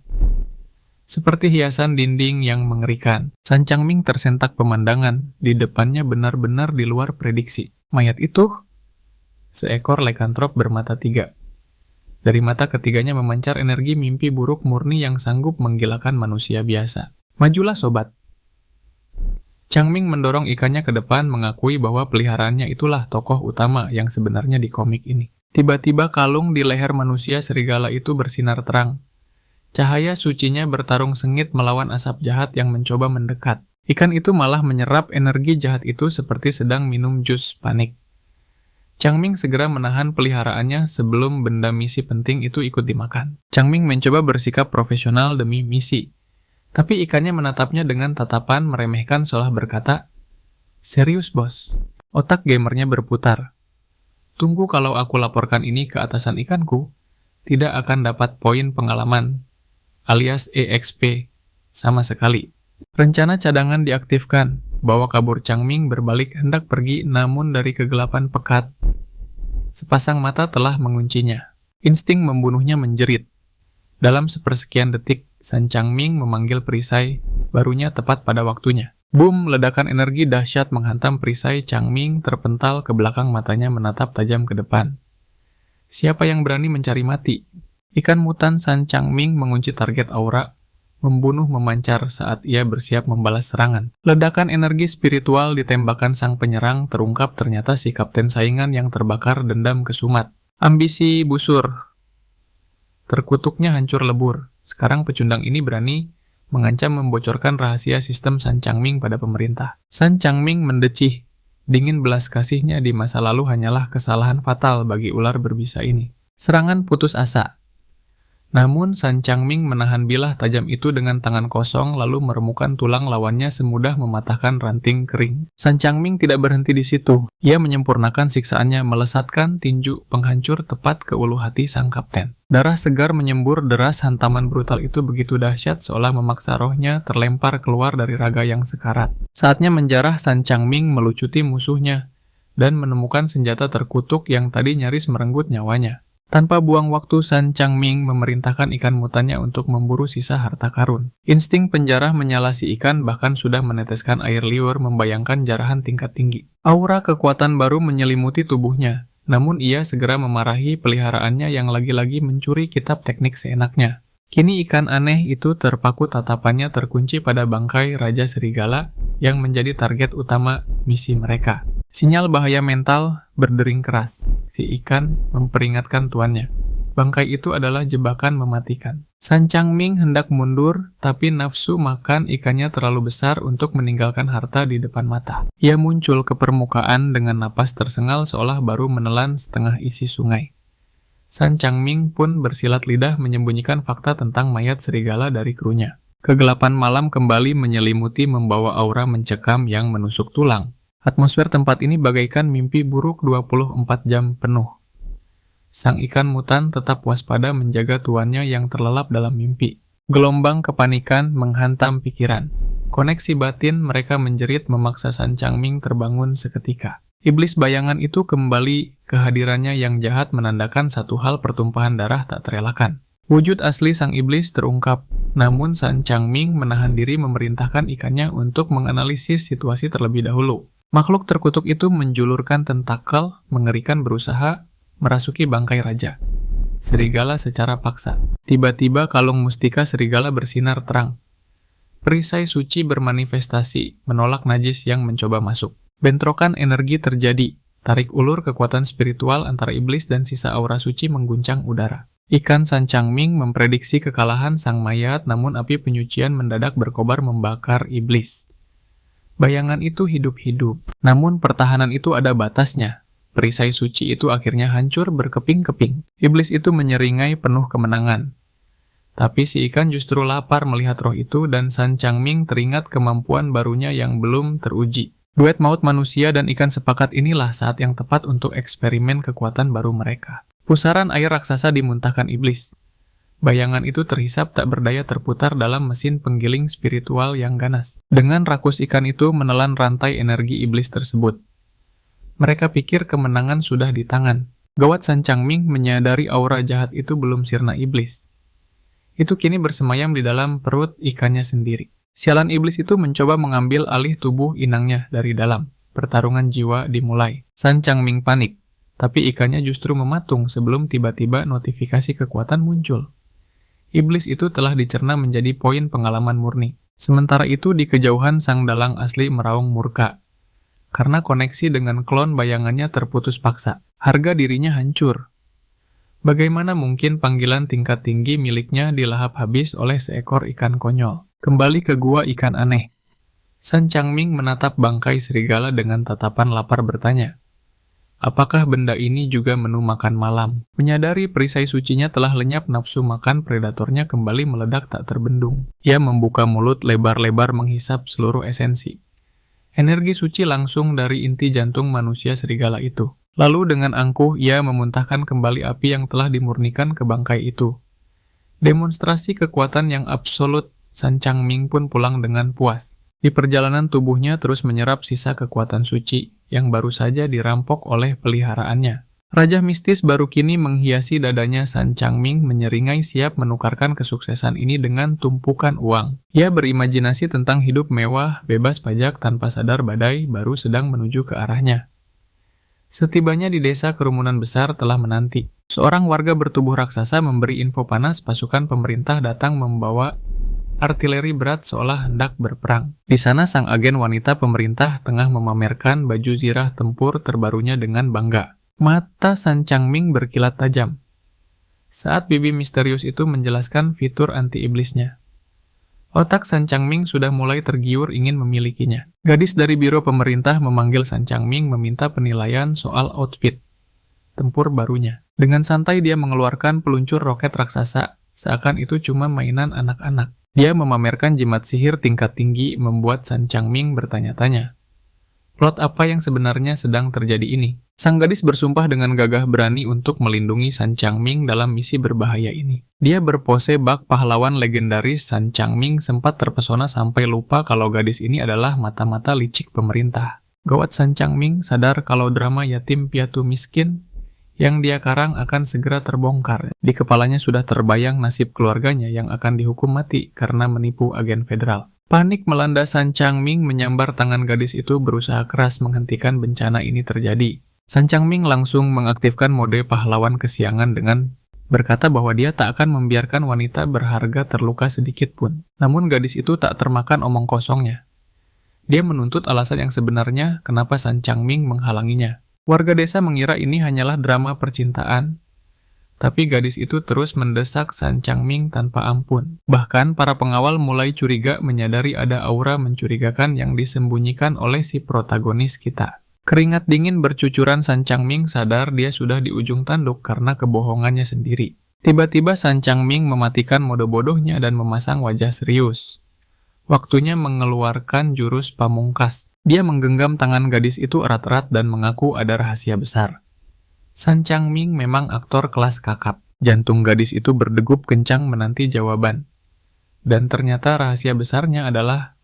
Seperti hiasan dinding yang mengerikan. San Changming tersentak pemandangan. Di depannya benar-benar di luar prediksi. Mayat itu seekor lekantrop bermata 3. Dari mata ketiganya memancar energi mimpi buruk murni yang sanggup menggilakan manusia biasa. Majulah sobat. Changming mendorong ikannya ke depan mengakui bahwa peliharaannya itulah tokoh utama yang sebenarnya di komik ini. Tiba-tiba kalung di leher manusia serigala itu bersinar terang. Cahaya sucinya bertarung sengit melawan asap jahat yang mencoba mendekat. Ikan itu malah menyerap energi jahat itu seperti sedang minum jus panik. Changming segera menahan peliharaannya sebelum benda misi penting itu ikut dimakan. Changming mencoba bersikap profesional demi misi. Tapi ikannya menatapnya dengan tatapan meremehkan seolah berkata, "Serius, bos?" Otak gamernya berputar. Tunggu kalau aku laporkan ini ke atasan ikanku, tidak akan dapat poin pengalaman, alias EXP, sama sekali. Rencana cadangan diaktifkan. Bawa kabur Changming berbalik hendak pergi namun dari kegelapan pekat. Sepasang mata telah menguncinya. Insting membunuhnya menjerit. Dalam sepersekian detik, San Changming memanggil perisai, barunya tepat pada waktunya. Boom, ledakan energi dahsyat menghantam perisai. Changming terpental ke belakang, matanya menatap tajam ke depan. Siapa yang berani mencari mati? Ikan mutan San Changming mengunci target aura, membunuh memancar saat ia bersiap membalas serangan. Ledakan energi spiritual ditembakkan sang penyerang, terungkap ternyata si kapten saingan yang terbakar dendam kesumat. Ambisi busur. Terkutuknya hancur lebur. Sekarang pecundang ini berani mengancam membocorkan rahasia sistem San Changming pada pemerintah. San Changming mendecih. Dingin belas kasihnya di masa lalu hanyalah kesalahan fatal bagi ular berbisa ini. Serangan putus asa. Namun San Changming menahan bilah tajam itu dengan tangan kosong lalu meremukan tulang lawannya semudah mematahkan ranting kering. San Changming tidak berhenti di situ. Ia menyempurnakan siksaannya, melesatkan tinju penghancur tepat ke ulu hati sang kapten. Darah segar menyembur deras, hantaman brutal itu begitu dahsyat seolah memaksa rohnya terlempar keluar dari raga yang sekarat. Saatnya menjarah, San Changming melucuti musuhnya dan menemukan senjata terkutuk yang tadi nyaris merenggut nyawanya. Tanpa buang waktu, San Changming memerintahkan ikan mutannya untuk memburu sisa harta karun. Insting penjarah menyala si ikan, bahkan sudah meneteskan air liur membayangkan jarahan tingkat tinggi. Aura kekuatan baru menyelimuti tubuhnya, namun ia segera memarahi peliharaannya yang lagi-lagi mencuri kitab teknik seenaknya. Kini ikan aneh itu terpaku, tatapannya terkunci pada bangkai Raja Serigala yang menjadi target utama misi mereka. Sinyal bahaya mental berdering keras. Si ikan memperingatkan tuannya. Bangkai itu adalah jebakan mematikan. San Changming hendak mundur, tapi nafsu makan ikannya terlalu besar untuk meninggalkan harta di depan mata. Ia muncul ke permukaan dengan napas tersengal seolah baru menelan setengah isi sungai. San Changming pun bersilat lidah menyembunyikan fakta tentang mayat serigala dari krunya. Kegelapan malam kembali menyelimuti, membawa aura mencekam yang menusuk tulang. Atmosfer tempat ini bagaikan mimpi buruk 24 jam penuh. Sang ikan mutan tetap waspada menjaga tuannya yang terlelap dalam mimpi. Gelombang kepanikan menghantam pikiran. Koneksi batin mereka menjerit memaksa San Changming terbangun seketika. Iblis bayangan itu kembali, kehadirannya yang jahat menandakan satu hal, pertumpahan darah tak terelakkan. Wujud asli sang iblis terungkap, namun San Changming menahan diri memerintahkan ikannya untuk menganalisis situasi terlebih dahulu. Makhluk terkutuk itu menjulurkan tentakel, mengerikan berusaha merasuki bangkai raja serigala secara paksa. Tiba-tiba kalung mustika serigala bersinar terang. Perisai suci bermanifestasi, menolak najis yang mencoba masuk. Bentrokan energi terjadi. Tarik ulur kekuatan spiritual antara iblis dan sisa aura suci mengguncang udara. Ikan San Changming memprediksi kekalahan sang mayat, namun api penyucian mendadak berkobar membakar iblis. Bayangan itu hidup-hidup, namun pertahanan itu ada batasnya. Perisai suci itu akhirnya hancur berkeping-keping. Iblis itu menyeringai penuh kemenangan. Tapi si ikan justru lapar melihat roh itu dan San Changming teringat kemampuan barunya yang belum teruji. Duet maut manusia dan ikan sepakat inilah saat yang tepat untuk eksperimen kekuatan baru mereka. Pusaran air raksasa dimuntahkan iblis. Bayangan itu terhisap tak berdaya terputar dalam mesin penggiling spiritual yang ganas. Dengan rakus ikan itu menelan rantai energi iblis tersebut. Mereka pikir kemenangan sudah di tangan. Gawat San Changming menyadari aura jahat itu belum sirna iblis. Itu kini bersemayam di dalam perut ikannya sendiri. Sialan iblis itu mencoba mengambil alih tubuh inangnya dari dalam. Pertarungan jiwa dimulai. San Changming panik, tapi ikannya justru mematung sebelum tiba-tiba notifikasi kekuatan muncul. Iblis itu telah dicerna menjadi poin pengalaman murni. Sementara itu di kejauhan sang dalang asli meraung murka. Karena koneksi dengan klon bayangannya terputus paksa. Harga dirinya hancur. Bagaimana mungkin panggilan tingkat tinggi miliknya dilahap habis oleh seekor ikan konyol? Kembali ke gua ikan aneh. San Changming menatap bangkai serigala dengan tatapan lapar bertanya, apakah benda ini juga menu makan malam? Menyadari perisai sucinya telah lenyap, nafsu makan predatornya kembali meledak tak terbendung. Ia membuka mulut lebar-lebar menghisap seluruh esensi. Energi suci langsung dari inti jantung manusia serigala itu. Lalu dengan angkuh ia memuntahkan kembali api yang telah dimurnikan ke bangkai itu. Demonstrasi kekuatan yang absolut, San Changming pun pulang dengan puas. Di perjalanan tubuhnya terus menyerap sisa kekuatan suci yang baru saja dirampok oleh peliharaannya. Raja mistis baru kini menghiasi dadanya San Changming menyeringai siap menukarkan kesuksesan ini dengan tumpukan uang. Ia berimajinasi tentang hidup mewah, bebas pajak tanpa sadar badai baru sedang menuju ke arahnya. Setibanya di desa, kerumunan besar telah menanti. Seorang warga bertubuh raksasa memberi info panas pasukan pemerintah datang membawa artileri berat seolah hendak berperang. Di sana sang agen wanita pemerintah tengah memamerkan baju zirah tempur terbarunya dengan bangga. Mata San Changming berkilat tajam saat bibi misterius itu menjelaskan fitur anti-iblisnya. Otak San Changming sudah mulai tergiur ingin memilikinya. Gadis dari biro pemerintah memanggil San Changming meminta penilaian soal outfit tempur barunya. Dengan santai dia mengeluarkan peluncur roket raksasa, seakan itu cuma mainan anak-anak. Dia memamerkan jimat sihir tingkat tinggi membuat San Changming bertanya-tanya. Plot apa yang sebenarnya sedang terjadi ini? Sang gadis bersumpah dengan gagah berani untuk melindungi San Changming dalam misi berbahaya ini. Dia berpose bak pahlawan legendaris. San Changming sempat terpesona sampai lupa kalau gadis ini adalah mata-mata licik pemerintah. Gawat San Changming sadar kalau drama yatim piatu miskin yang dia karang akan segera terbongkar. Di kepalanya sudah terbayang nasib keluarganya yang akan dihukum mati karena menipu agen federal. Panik melanda San Changming, menyambar tangan gadis itu berusaha keras menghentikan bencana ini terjadi. San Changming langsung mengaktifkan mode pahlawan kesiangan dengan berkata bahwa dia tak akan membiarkan wanita berharga terluka sedikit pun. Namun gadis itu tak termakan omong kosongnya. Dia menuntut alasan yang sebenarnya kenapa San Changming menghalanginya. Warga desa mengira ini hanyalah drama percintaan, tapi gadis itu terus mendesak San Changming tanpa ampun. Bahkan para pengawal mulai curiga menyadari ada aura mencurigakan yang disembunyikan oleh si protagonis kita. Keringat dingin bercucuran. San Changming sadar dia sudah di ujung tanduk karena kebohongannya sendiri. Tiba-tiba San Changming mematikan mode bodohnya dan memasang wajah serius. Waktunya mengeluarkan jurus pamungkas. Dia menggenggam tangan gadis itu erat-erat dan mengaku ada rahasia besar. San Changming memang aktor kelas kakap. Jantung gadis itu berdegup kencang menanti jawaban. Dan ternyata rahasia besarnya adalah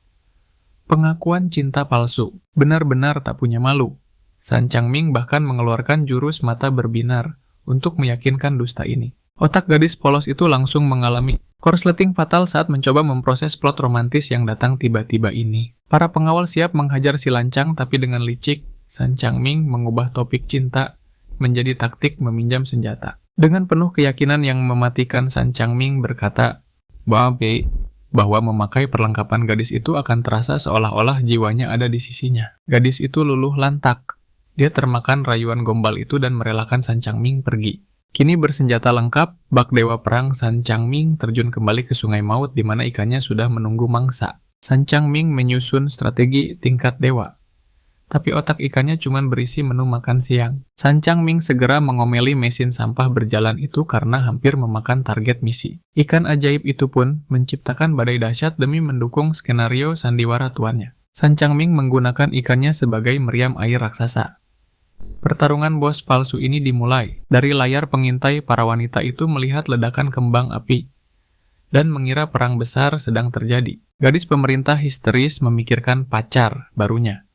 pengakuan cinta palsu. Benar-benar tak punya malu. San Changming bahkan mengeluarkan jurus mata berbinar untuk meyakinkan dusta ini. Otak gadis polos itu langsung mengalami korsleting fatal saat mencoba memproses plot romantis yang datang tiba-tiba ini. Para pengawal siap menghajar si lancang, tapi dengan licik, San Changming mengubah topik cinta menjadi taktik meminjam senjata. Dengan penuh keyakinan yang mematikan, San Changming berkata, bahwa memakai perlengkapan gadis itu akan terasa seolah-olah jiwanya ada di sisinya. Gadis itu luluh lantak. Dia termakan rayuan gombal itu dan merelakan San Changming pergi. Kini bersenjata lengkap, bak dewa perang San Changming terjun kembali ke Sungai Maut di mana ikannya sudah menunggu mangsa. San Changming menyusun strategi tingkat dewa. Tapi otak ikannya cuma berisi menu makan siang. San Changming segera mengomeli mesin sampah berjalan itu karena hampir memakan target misi. Ikan ajaib itu pun menciptakan badai dahsyat demi mendukung skenario sandiwara tuannya. San Changming menggunakan ikannya sebagai meriam air raksasa. Pertarungan bos palsu ini dimulai. Dari layar pengintai, para wanita itu melihat ledakan kembang api dan mengira perang besar sedang terjadi. Gadis pemerintah histeris memikirkan pacar barunya.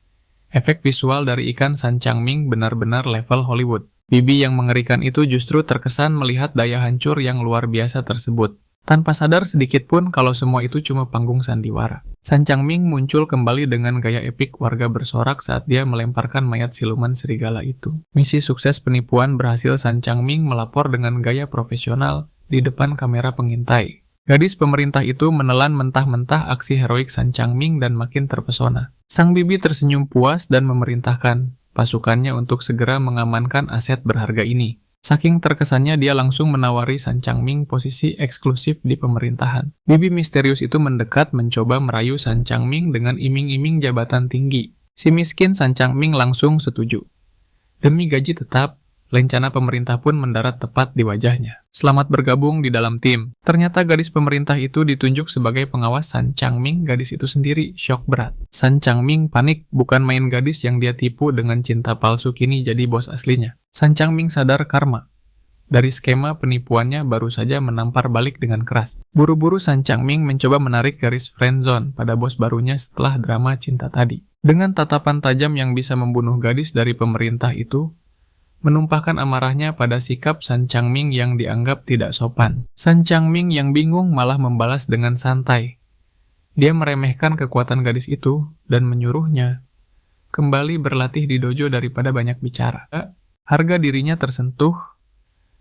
Efek visual dari ikan San Changming benar-benar level Hollywood. Bibi yang mengerikan itu justru terkesan melihat daya hancur yang luar biasa tersebut, tanpa sadar sedikit pun kalau semua itu cuma panggung sandiwara. San Changming muncul kembali dengan gaya epik warga bersorak saat dia melemparkan mayat siluman serigala itu. Misi sukses penipuan berhasil. San Changming melapor dengan gaya profesional di depan kamera pengintai. Gadis pemerintah itu menelan mentah-mentah aksi heroik San Changming dan makin terpesona. Sang bibi tersenyum puas dan memerintahkan pasukannya untuk segera mengamankan aset berharga ini. Saking terkesannya dia langsung menawari San Changming posisi eksklusif di pemerintahan. Bibi misterius itu mendekat mencoba merayu San Changming dengan iming-iming jabatan tinggi. Si miskin San Changming langsung setuju. Demi gaji tetap, lencana pemerintah pun mendarat tepat di wajahnya. Selamat bergabung di dalam tim. Ternyata gadis pemerintah itu ditunjuk sebagai pengawas San Changming. Gadis itu sendiri syok berat. San Changming panik, bukan main gadis yang dia tipu dengan cinta palsu kini jadi bos aslinya. San Changming sadar karma. Dari skema penipuannya baru saja menampar balik dengan keras. Buru-buru San Changming mencoba menarik garis friendzone pada bos barunya setelah drama cinta tadi. Dengan tatapan tajam yang bisa membunuh gadis dari pemerintah itu, menumpahkan amarahnya pada sikap San Changming yang dianggap tidak sopan. San Changming yang bingung malah membalas dengan santai. Dia meremehkan kekuatan gadis itu dan menyuruhnya kembali berlatih di dojo daripada banyak bicara. Harga dirinya tersentuh.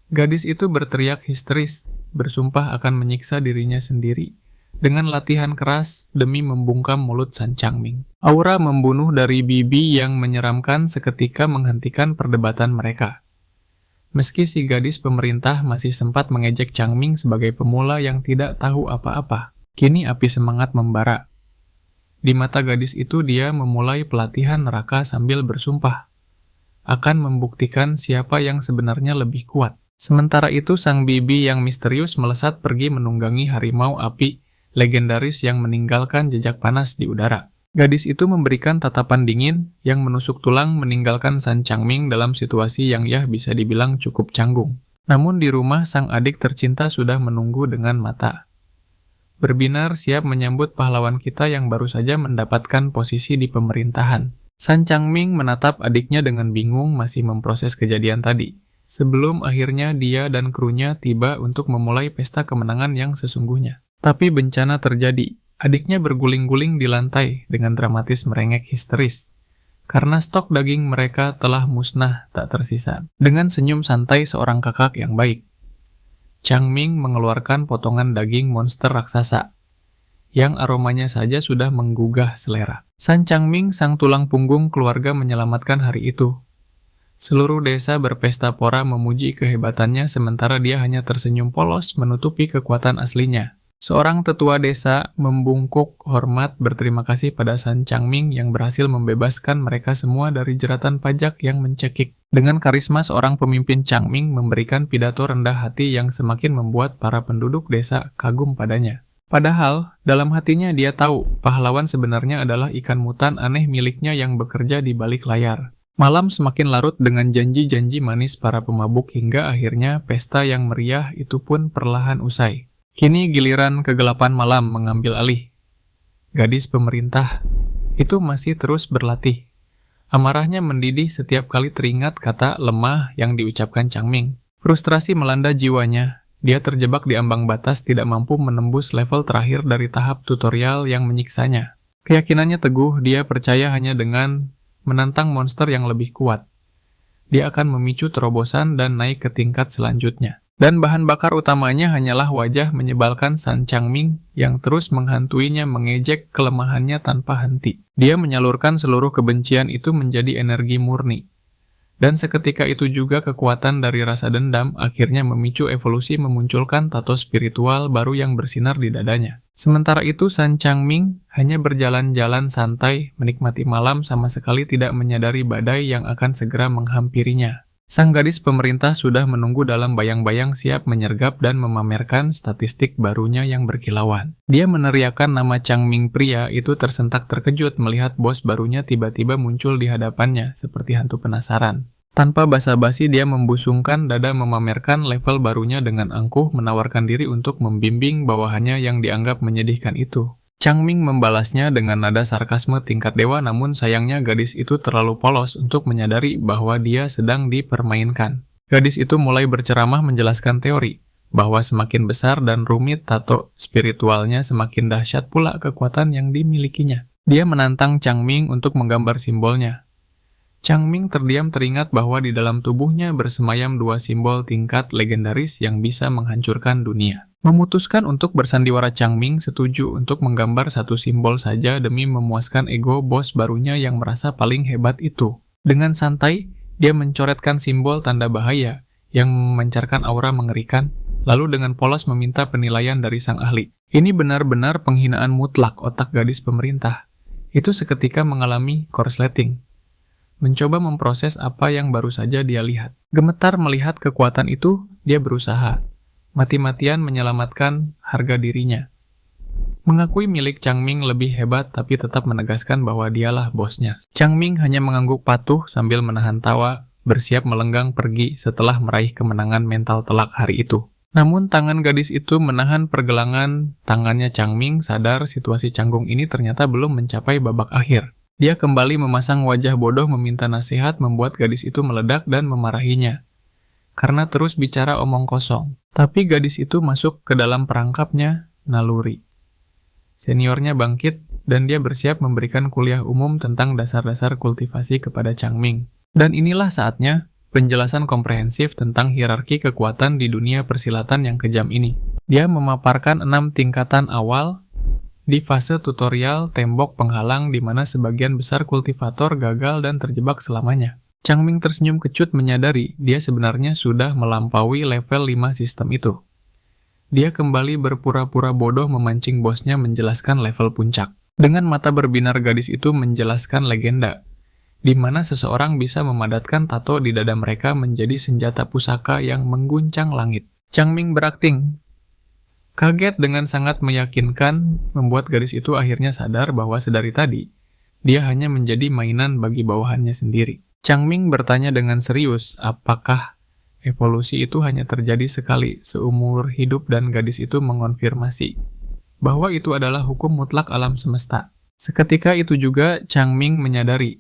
Gadis itu berteriak histeris, bersumpah akan menyiksa dirinya sendiri dengan latihan keras demi membungkam mulut San Changming. Aura membunuh dari bibi yang menyeramkan seketika menghentikan perdebatan mereka. Meski si gadis pemerintah masih sempat mengejek Changming sebagai pemula yang tidak tahu apa-apa, kini api semangat membara. Di mata gadis itu dia memulai pelatihan neraka sambil bersumpah akan membuktikan siapa yang sebenarnya lebih kuat. Sementara itu sang bibi yang misterius melesat pergi menunggangi harimau api legendaris yang meninggalkan jejak panas di udara. Gadis itu memberikan tatapan dingin yang menusuk tulang meninggalkan San Changming dalam situasi yang bisa dibilang cukup canggung. Namun di rumah sang adik tercinta sudah menunggu dengan mata berbinar siap menyambut pahlawan kita yang baru saja mendapatkan posisi di pemerintahan. San Changming menatap adiknya dengan bingung masih memproses kejadian tadi. Sebelum akhirnya dia dan krunya tiba untuk memulai pesta kemenangan yang sesungguhnya. Tapi bencana terjadi. Adiknya berguling-guling di lantai dengan dramatis merengek histeris. Karena stok daging mereka telah musnah tak tersisa. Dengan senyum santai seorang kakak yang baik, Changming mengeluarkan potongan daging monster raksasa yang aromanya saja sudah menggugah selera. San Changming, sang tulang punggung keluarga, menyelamatkan hari itu. Seluruh desa berpesta pora memuji kehebatannya sementara dia hanya tersenyum polos menutupi kekuatan aslinya. Seorang tetua desa membungkuk hormat berterima kasih pada San Changming yang berhasil membebaskan mereka semua dari jeratan pajak yang mencekik. Dengan karisma seorang pemimpin, Changming memberikan pidato rendah hati yang semakin membuat para penduduk desa kagum padanya. Padahal, dalam hatinya dia tahu pahlawan sebenarnya adalah ikan mutan aneh miliknya yang bekerja di balik layar. Malam semakin larut dengan janji-janji manis para pemabuk hingga akhirnya pesta yang meriah itu pun perlahan usai. Kini giliran kegelapan malam mengambil alih. Gadis pemerintah itu masih terus berlatih. Amarahnya mendidih setiap kali teringat kata lemah yang diucapkan Changming. Frustrasi melanda jiwanya. Dia terjebak di ambang batas, tidak mampu menembus level terakhir dari tahap tutorial yang menyiksanya. Keyakinannya teguh, dia percaya hanya dengan menantang monster yang lebih kuat, dia akan memicu terobosan dan naik ke tingkat selanjutnya. Dan bahan bakar utamanya hanyalah wajah menyebalkan San Changming yang terus menghantuinya, mengejek kelemahannya tanpa henti. Dia menyalurkan seluruh kebencian itu menjadi energi murni. Dan seketika itu juga kekuatan dari rasa dendam akhirnya memicu evolusi, memunculkan tato spiritual baru yang bersinar di dadanya. Sementara itu San Changming hanya berjalan-jalan santai, menikmati malam, sama sekali tidak menyadari badai yang akan segera menghampirinya. Sang gadis pemerintah sudah menunggu dalam bayang-bayang, siap menyergap dan memamerkan statistik barunya yang berkilauan. Dia meneriakkan nama Changming. Pria itu tersentak terkejut melihat bos barunya tiba-tiba muncul di hadapannya, seperti hantu penasaran. Tanpa basa-basi dia membusungkan dada, memamerkan level barunya dengan angkuh, menawarkan diri untuk membimbing bawahannya yang dianggap menyedihkan itu. Changming membalasnya dengan nada sarkasme tingkat dewa, namun sayangnya gadis itu terlalu polos untuk menyadari bahwa dia sedang dipermainkan. Gadis itu mulai berceramah menjelaskan teori, bahwa semakin besar dan rumit tato spiritualnya, semakin dahsyat pula kekuatan yang dimilikinya. Dia menantang Changming untuk menggambar simbolnya. Changming terdiam, teringat bahwa di dalam tubuhnya bersemayam dua simbol tingkat legendaris yang bisa menghancurkan dunia. Memutuskan untuk bersandiwara, Changming setuju untuk menggambar satu simbol saja demi memuaskan ego bos barunya yang merasa paling hebat itu. Dengan santai, dia mencoretkan simbol tanda bahaya yang memancarkan aura mengerikan, lalu dengan polos meminta penilaian dari sang ahli. Ini benar-benar penghinaan mutlak otak gadis pemerintah. Itu seketika mengalami korsleting. Mencoba memproses apa yang baru saja dia lihat. Gemetar melihat kekuatan itu, dia berusaha mati-matian menyelamatkan harga dirinya. Mengakui milik Changming lebih hebat, tapi tetap menegaskan bahwa dialah bosnya. Changming hanya mengangguk patuh sambil menahan tawa, bersiap melenggang pergi setelah meraih kemenangan mental telak hari itu. Namun tangan gadis itu menahan pergelangan tangannya Changming, sadar situasi canggung ini ternyata belum mencapai babak akhir. Dia kembali memasang wajah bodoh, meminta nasihat, membuat gadis itu meledak dan memarahinya karena terus bicara omong kosong. Tapi gadis itu masuk ke dalam perangkapnya naluri. Seniornya bangkit dan dia bersiap memberikan kuliah umum tentang dasar-dasar kultivasi kepada Changming. Dan inilah saatnya penjelasan komprehensif tentang hierarki kekuatan di dunia persilatan yang kejam ini. Dia memaparkan 6 tingkatan awal di fase tutorial tembok penghalang, di mana sebagian besar kultivator gagal dan terjebak selamanya. Changming tersenyum kecut, menyadari dia sebenarnya sudah melampaui level 5 sistem itu. Dia kembali berpura-pura bodoh, memancing bosnya menjelaskan level puncak. Dengan mata berbinar gadis itu menjelaskan legenda, di mana seseorang bisa memadatkan tato di dada mereka menjadi senjata pusaka yang mengguncang langit. Changming berakting kaget dengan sangat meyakinkan, membuat gadis itu akhirnya sadar bahwa sedari tadi, dia hanya menjadi mainan bagi bawahannya sendiri. Changming bertanya dengan serius, apakah evolusi itu hanya terjadi sekali seumur hidup, dan gadis itu mengonfirmasi bahwa itu adalah hukum mutlak alam semesta. Seketika itu juga Changming menyadari,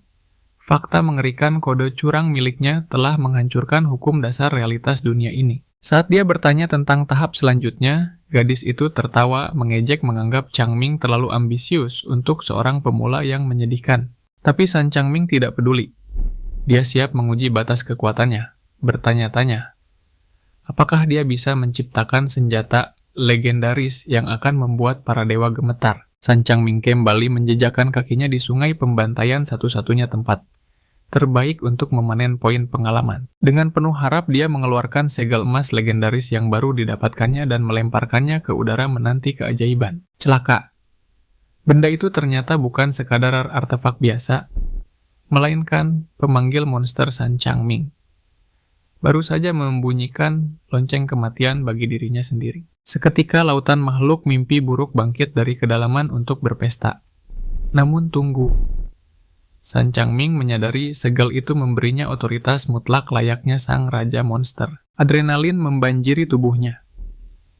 fakta mengerikan kode curang miliknya telah menghancurkan hukum dasar realitas dunia ini. Saat dia bertanya tentang tahap selanjutnya, gadis itu tertawa, mengejek, menganggap Changming terlalu ambisius untuk seorang pemula yang menyedihkan. Tapi San Changming tidak peduli. Dia siap menguji batas kekuatannya, bertanya-tanya, apakah dia bisa menciptakan senjata legendaris yang akan membuat para dewa gemetar. San Changming kembali menjejakkan kakinya di sungai pembantaian, satu-satunya tempat terbaik untuk memanen poin pengalaman. Dengan penuh harap, dia mengeluarkan segel emas legendaris yang baru didapatkannya dan melemparkannya ke udara menanti keajaiban. Celaka. Benda itu ternyata bukan sekadar artefak biasa, melainkan pemanggil monster San Changming. Baru saja membunyikan lonceng kematian bagi dirinya sendiri. Seketika lautan makhluk mimpi buruk bangkit dari kedalaman untuk berpesta. Namun tunggu. San Changming menyadari segel itu memberinya otoritas mutlak layaknya sang raja monster. Adrenalin membanjiri tubuhnya.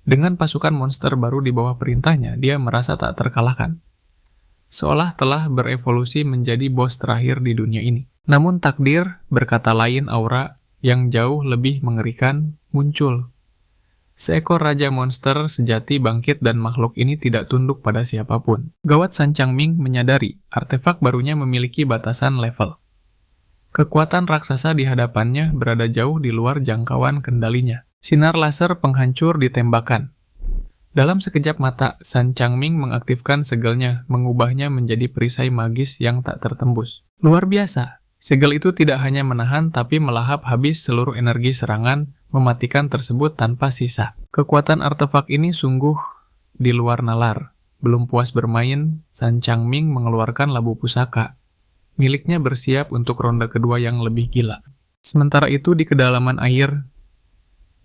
Dengan pasukan monster baru di bawah perintahnya, dia merasa tak terkalahkan. Seolah telah berevolusi menjadi bos terakhir di dunia ini. Namun takdir berkata lain, aura yang jauh lebih mengerikan muncul. Seekor raja monster sejati bangkit dan makhluk ini tidak tunduk pada siapapun. Gawat San Changming menyadari artefak barunya memiliki batasan level. Kekuatan raksasa di hadapannya berada jauh di luar jangkauan kendalinya. Sinar laser penghancur ditembakkan. Dalam sekejap mata, San Changming mengaktifkan segelnya, mengubahnya menjadi perisai magis yang tak tertembus. Luar biasa, segel itu tidak hanya menahan tapi melahap habis seluruh energi serangan, mematikan tersebut tanpa sisa. Kekuatan artefak ini sungguh di luar nalar. Belum puas bermain, San Changming mengeluarkan labu pusaka. Miliknya bersiap untuk ronde kedua yang lebih gila. Sementara itu di kedalaman air,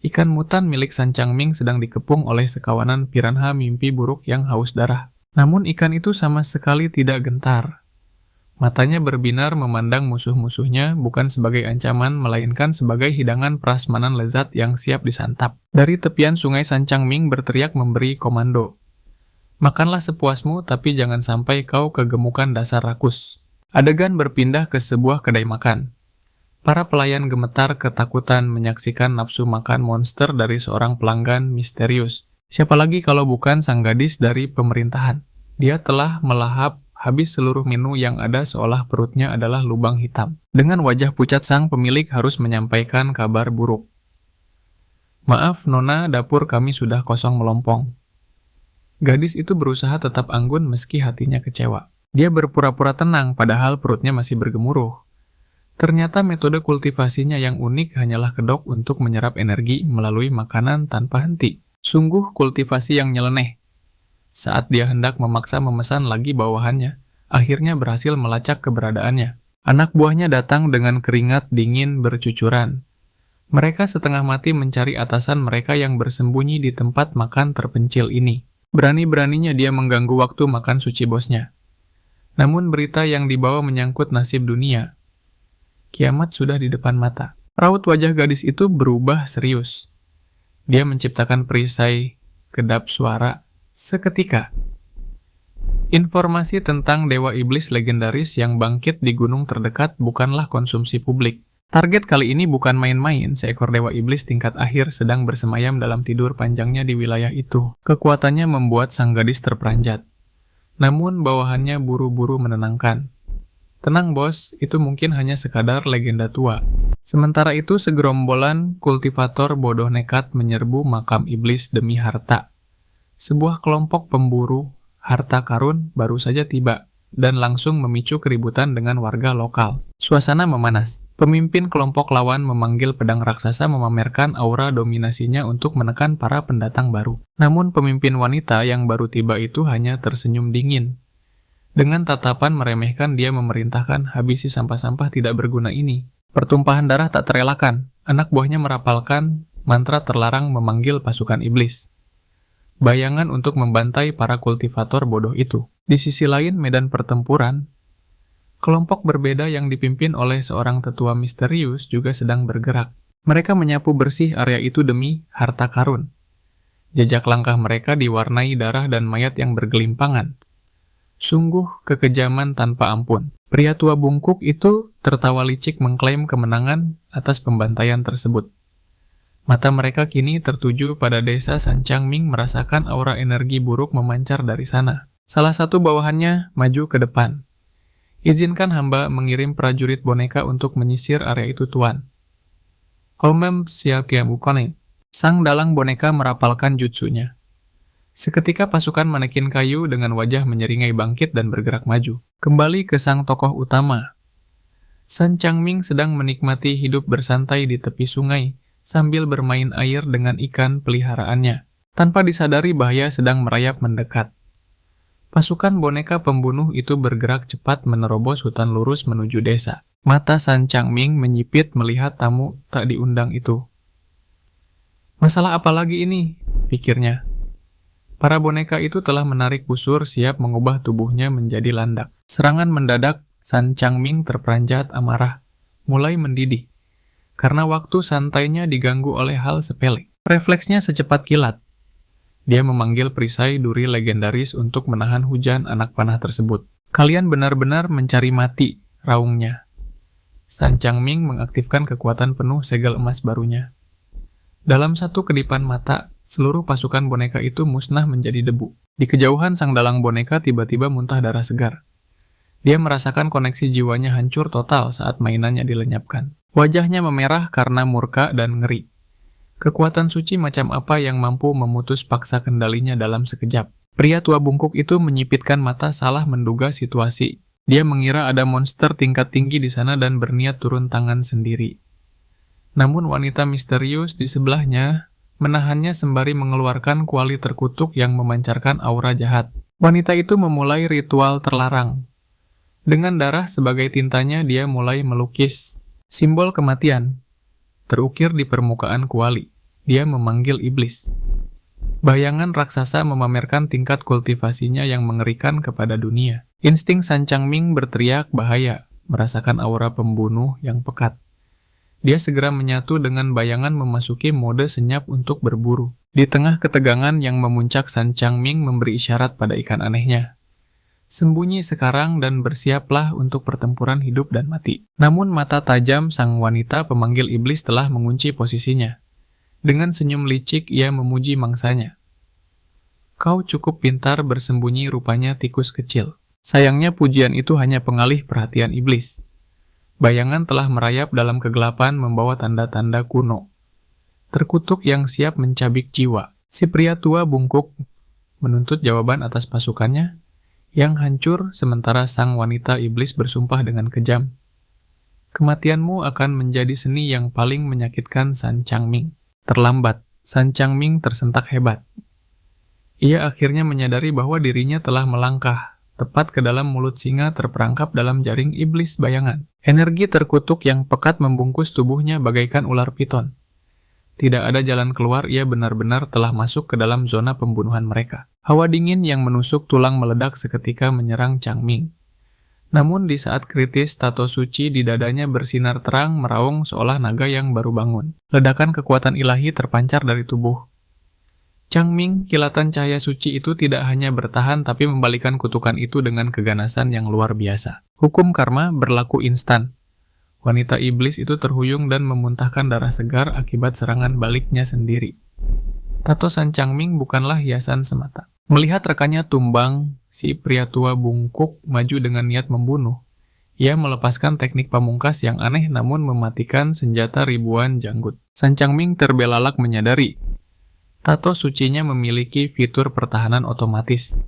ikan mutan milik San Changming sedang dikepung oleh sekawanan piranha mimpi buruk yang haus darah. Namun ikan itu sama sekali tidak gentar. Matanya berbinar memandang musuh-musuhnya bukan sebagai ancaman, melainkan sebagai hidangan prasmanan lezat yang siap disantap. Dari tepian sungai San Changming berteriak memberi komando. Makanlah sepuasmu, tapi jangan sampai kau kegemukan dasar rakus. Adegan berpindah ke sebuah kedai makan. Para pelayan gemetar ketakutan menyaksikan nafsu makan monster dari seorang pelanggan misterius. Siapa lagi kalau bukan sang gadis dari pemerintahan. Dia telah melahap habis seluruh menu yang ada seolah perutnya adalah lubang hitam. Dengan wajah pucat sang pemilik harus menyampaikan kabar buruk. Maaf Nona, dapur kami sudah kosong melompong. Gadis itu berusaha tetap anggun meski hatinya kecewa. Dia berpura-pura tenang padahal perutnya masih bergemuruh. Ternyata metode kultivasinya yang unik hanyalah kedok untuk menyerap energi melalui makanan tanpa henti. Sungguh kultivasi yang nyeleneh. Saat dia hendak memaksa memesan lagi bawahannya, akhirnya berhasil melacak keberadaannya. Anak buahnya datang dengan keringat dingin bercucuran. Mereka setengah mati mencari atasan mereka yang bersembunyi di tempat makan terpencil ini. Berani-beraninya dia mengganggu waktu makan suci bosnya. Namun berita yang dibawa menyangkut nasib dunia. Kiamat sudah di depan mata. Raut wajah gadis itu berubah serius. Dia menciptakan perisai kedap suara seketika. Informasi tentang dewa iblis legendaris yang bangkit di gunung terdekat bukanlah konsumsi publik. Target kali ini bukan main-main, seekor dewa iblis tingkat akhir sedang bersemayam dalam tidur panjangnya di wilayah itu. Kekuatannya membuat sang gadis terperanjat. Namun bawahannya buru-buru menenangkan. Tenang bos, itu mungkin hanya sekadar legenda tua. Sementara itu segerombolan kultivator bodoh nekat menyerbu makam iblis demi harta. Sebuah kelompok pemburu harta karun baru saja tiba dan langsung memicu keributan dengan warga lokal. Suasana memanas. Pemimpin kelompok lawan memanggil pedang raksasa memamerkan aura dominasinya untuk menekan para pendatang baru. Namun pemimpin wanita yang baru tiba itu hanya tersenyum dingin. Dengan tatapan meremehkan dia memerintahkan habisi sampah-sampah tidak berguna ini. Pertumpahan darah tak terelakkan. Anak buahnya merapalkan mantra terlarang memanggil pasukan iblis. Bayangan untuk membantai para kultivator bodoh itu. Di sisi lain medan pertempuran, kelompok berbeda yang dipimpin oleh seorang tetua misterius juga sedang bergerak. Mereka menyapu bersih area itu demi harta karun. Jejak langkah mereka diwarnai darah dan mayat yang bergelimpangan. Sungguh kekejaman tanpa ampun. Pria tua bungkuk itu tertawa licik mengklaim kemenangan atas pembantaian tersebut. Mata mereka kini tertuju pada desa San Changming merasakan aura energi buruk memancar dari sana. Salah satu bawahannya maju ke depan. Izinkan hamba mengirim prajurit boneka untuk menyisir area itu tuan. Homem siakiamukone. Sang dalang boneka merapalkan jutsunya. Seketika pasukan manekin kayu dengan wajah menyeringai bangkit dan bergerak maju. Kembali ke sang tokoh utama. San Changming sedang menikmati hidup bersantai di tepi sungai sambil bermain air dengan ikan peliharaannya. Tanpa disadari bahaya sedang merayap mendekat. Pasukan boneka pembunuh itu bergerak cepat menerobos hutan lurus menuju desa. Mata San Changming menyipit melihat tamu tak diundang itu. Masalah apa lagi ini? Pikirnya. Para boneka itu telah menarik busur siap mengubah tubuhnya menjadi landak. Serangan mendadak, San Changming terperanjat amarah, mulai mendidih. Karena waktu santainya diganggu oleh hal sepele. Refleksnya secepat kilat. Dia memanggil perisai duri legendaris untuk menahan hujan anak panah tersebut. Kalian benar-benar mencari mati, raungnya. San Changming mengaktifkan kekuatan penuh segel emas barunya. Dalam satu kedipan mata, seluruh pasukan boneka itu musnah menjadi debu. Di kejauhan sang dalang boneka tiba-tiba muntah darah segar. Dia merasakan koneksi jiwanya hancur total saat mainannya dilenyapkan. Wajahnya memerah karena murka dan ngeri. Kekuatan suci macam apa yang mampu memutus paksa kendalinya dalam sekejap? Pria tua bungkuk itu menyipitkan mata salah menduga situasi. Dia mengira ada monster tingkat tinggi di sana dan berniat turun tangan sendiri. Namun wanita misterius di sebelahnya menahannya sembari mengeluarkan kuali terkutuk yang memancarkan aura jahat. Wanita itu memulai ritual terlarang. Dengan darah sebagai tintanya, dia mulai melukis simbol kematian terukir di permukaan kuali. Dia memanggil iblis. Bayangan raksasa memamerkan tingkat kultivasinya yang mengerikan kepada dunia. Insting San Changming berteriak bahaya, merasakan aura pembunuh yang pekat. Dia segera menyatu dengan bayangan memasuki mode senyap untuk berburu. Di tengah ketegangan yang memuncak, San Changming memberi isyarat pada ikan anehnya. Sembunyi sekarang dan bersiaplah untuk pertempuran hidup dan mati. Namun mata tajam sang wanita pemanggil iblis telah mengunci posisinya. Dengan senyum licik ia memuji mangsanya. Kau cukup pintar bersembunyi, rupanya tikus kecil. Sayangnya pujian itu hanya pengalih perhatian iblis. Bayangan telah merayap dalam kegelapan membawa tanda-tanda kuno. Terkutuk yang siap mencabik jiwa. Si pria tua bungkuk menuntut jawaban atas pasukannya yang hancur, sementara sang wanita iblis bersumpah dengan kejam. Kematianmu akan menjadi seni yang paling menyakitkan San Changming. Terlambat, San Changming tersentak hebat. Ia akhirnya menyadari bahwa dirinya telah melangkah tepat ke dalam mulut singa terperangkap dalam jaring iblis bayangan. Energi terkutuk yang pekat membungkus tubuhnya bagaikan ular piton. Tidak ada jalan keluar, ia benar-benar telah masuk ke dalam zona pembunuhan mereka. Hawa dingin yang menusuk tulang meledak seketika menyerang Changming. Namun di saat kritis, tato suci di dadanya bersinar terang meraung seolah naga yang baru bangun. Ledakan kekuatan ilahi terpancar dari tubuh Changming. Kilatan cahaya suci itu tidak hanya bertahan tapi membalikan kutukan itu dengan keganasan yang luar biasa. Hukum karma berlaku instan. Wanita iblis itu terhuyung dan memuntahkan darah segar akibat serangan baliknya sendiri. Tato San Changming bukanlah hiasan semata. Melihat rekannya tumbang, si pria tua bungkuk maju dengan niat membunuh. Ia melepaskan teknik pamungkas yang aneh namun mematikan senjata ribuan janggut. San Changming terbelalak menyadari tato sucinya memiliki fitur pertahanan otomatis.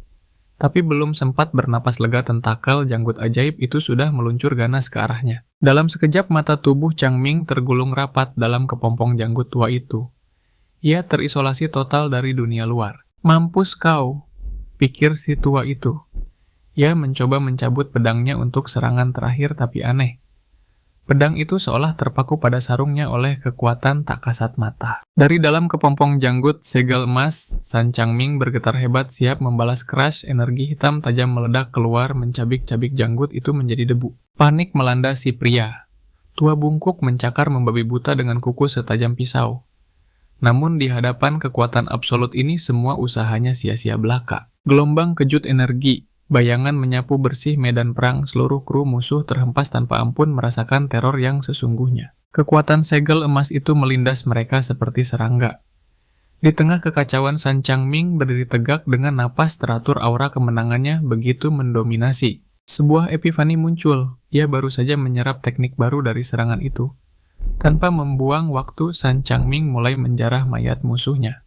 Tapi belum sempat bernapas lega, tentakel janggut ajaib itu sudah meluncur ganas ke arahnya. Dalam sekejap mata tubuh Changming tergulung rapat dalam kepompong janggut tua itu. Ia terisolasi total dari dunia luar. Mampus kau, pikir si tua itu. Ia mencoba mencabut pedangnya untuk serangan terakhir tapi aneh. Pedang itu seolah terpaku pada sarungnya oleh kekuatan tak kasat mata. Dari dalam kepompong janggut segel emas, San Changming bergetar hebat siap membalas keras. Energi hitam tajam meledak keluar mencabik-cabik janggut itu menjadi debu. Panik melanda si pria. Tua bungkuk mencakar membabi buta dengan kuku setajam pisau. Namun di hadapan kekuatan absolut ini semua usahanya sia-sia belaka. Gelombang kejut energi. Bayangan menyapu bersih medan perang, seluruh kru musuh terhempas tanpa ampun merasakan teror yang sesungguhnya. Kekuatan segel emas itu melindas mereka seperti serangga. Di tengah kekacauan, San Changming berdiri tegak dengan napas teratur, aura kemenangannya begitu mendominasi. Sebuah epifani muncul, ia baru saja menyerap teknik baru dari serangan itu. Tanpa membuang waktu, San Changming mulai menjarah mayat musuhnya.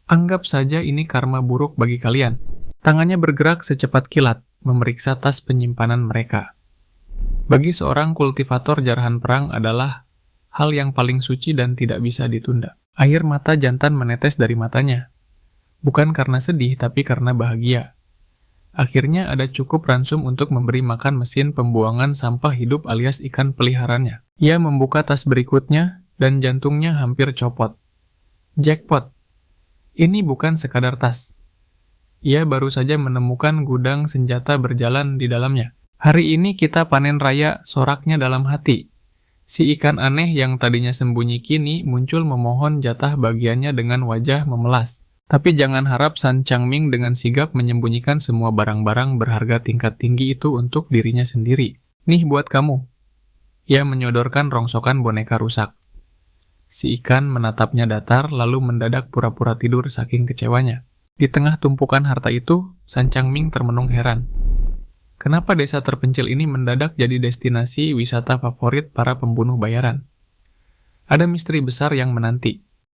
Anggap saja ini karma buruk bagi kalian. Tangannya bergerak secepat kilat, memeriksa tas penyimpanan mereka. Bagi seorang kultivator, jarahan perang adalah hal yang paling suci dan tidak bisa ditunda. Air mata jantan menetes dari matanya. Bukan karena sedih, tapi karena bahagia. Akhirnya ada cukup ransum untuk memberi makan mesin pembuangan sampah hidup alias ikan peliharaannya. Ia membuka tas berikutnya, dan jantungnya hampir copot. Jackpot! Ini bukan sekadar tas. Ia baru saja menemukan gudang senjata berjalan di dalamnya. Hari ini kita panen raya, soraknya dalam hati. Si ikan aneh yang tadinya sembunyi kini muncul memohon jatah bagiannya dengan wajah memelas. Tapi jangan harap San Changming dengan sigap menyembunyikan semua barang-barang berharga tingkat tinggi itu untuk dirinya sendiri. Nih buat kamu. Ia menyodorkan rongsokan boneka rusak. Si ikan menatapnya datar lalu mendadak pura-pura tidur saking kecewanya. Di tengah tumpukan harta itu, San Changming termenung heran. Kenapa desa terpencil ini mendadak jadi destinasi wisata favorit para pembunuh bayaran? Ada misteri besar yang menanti.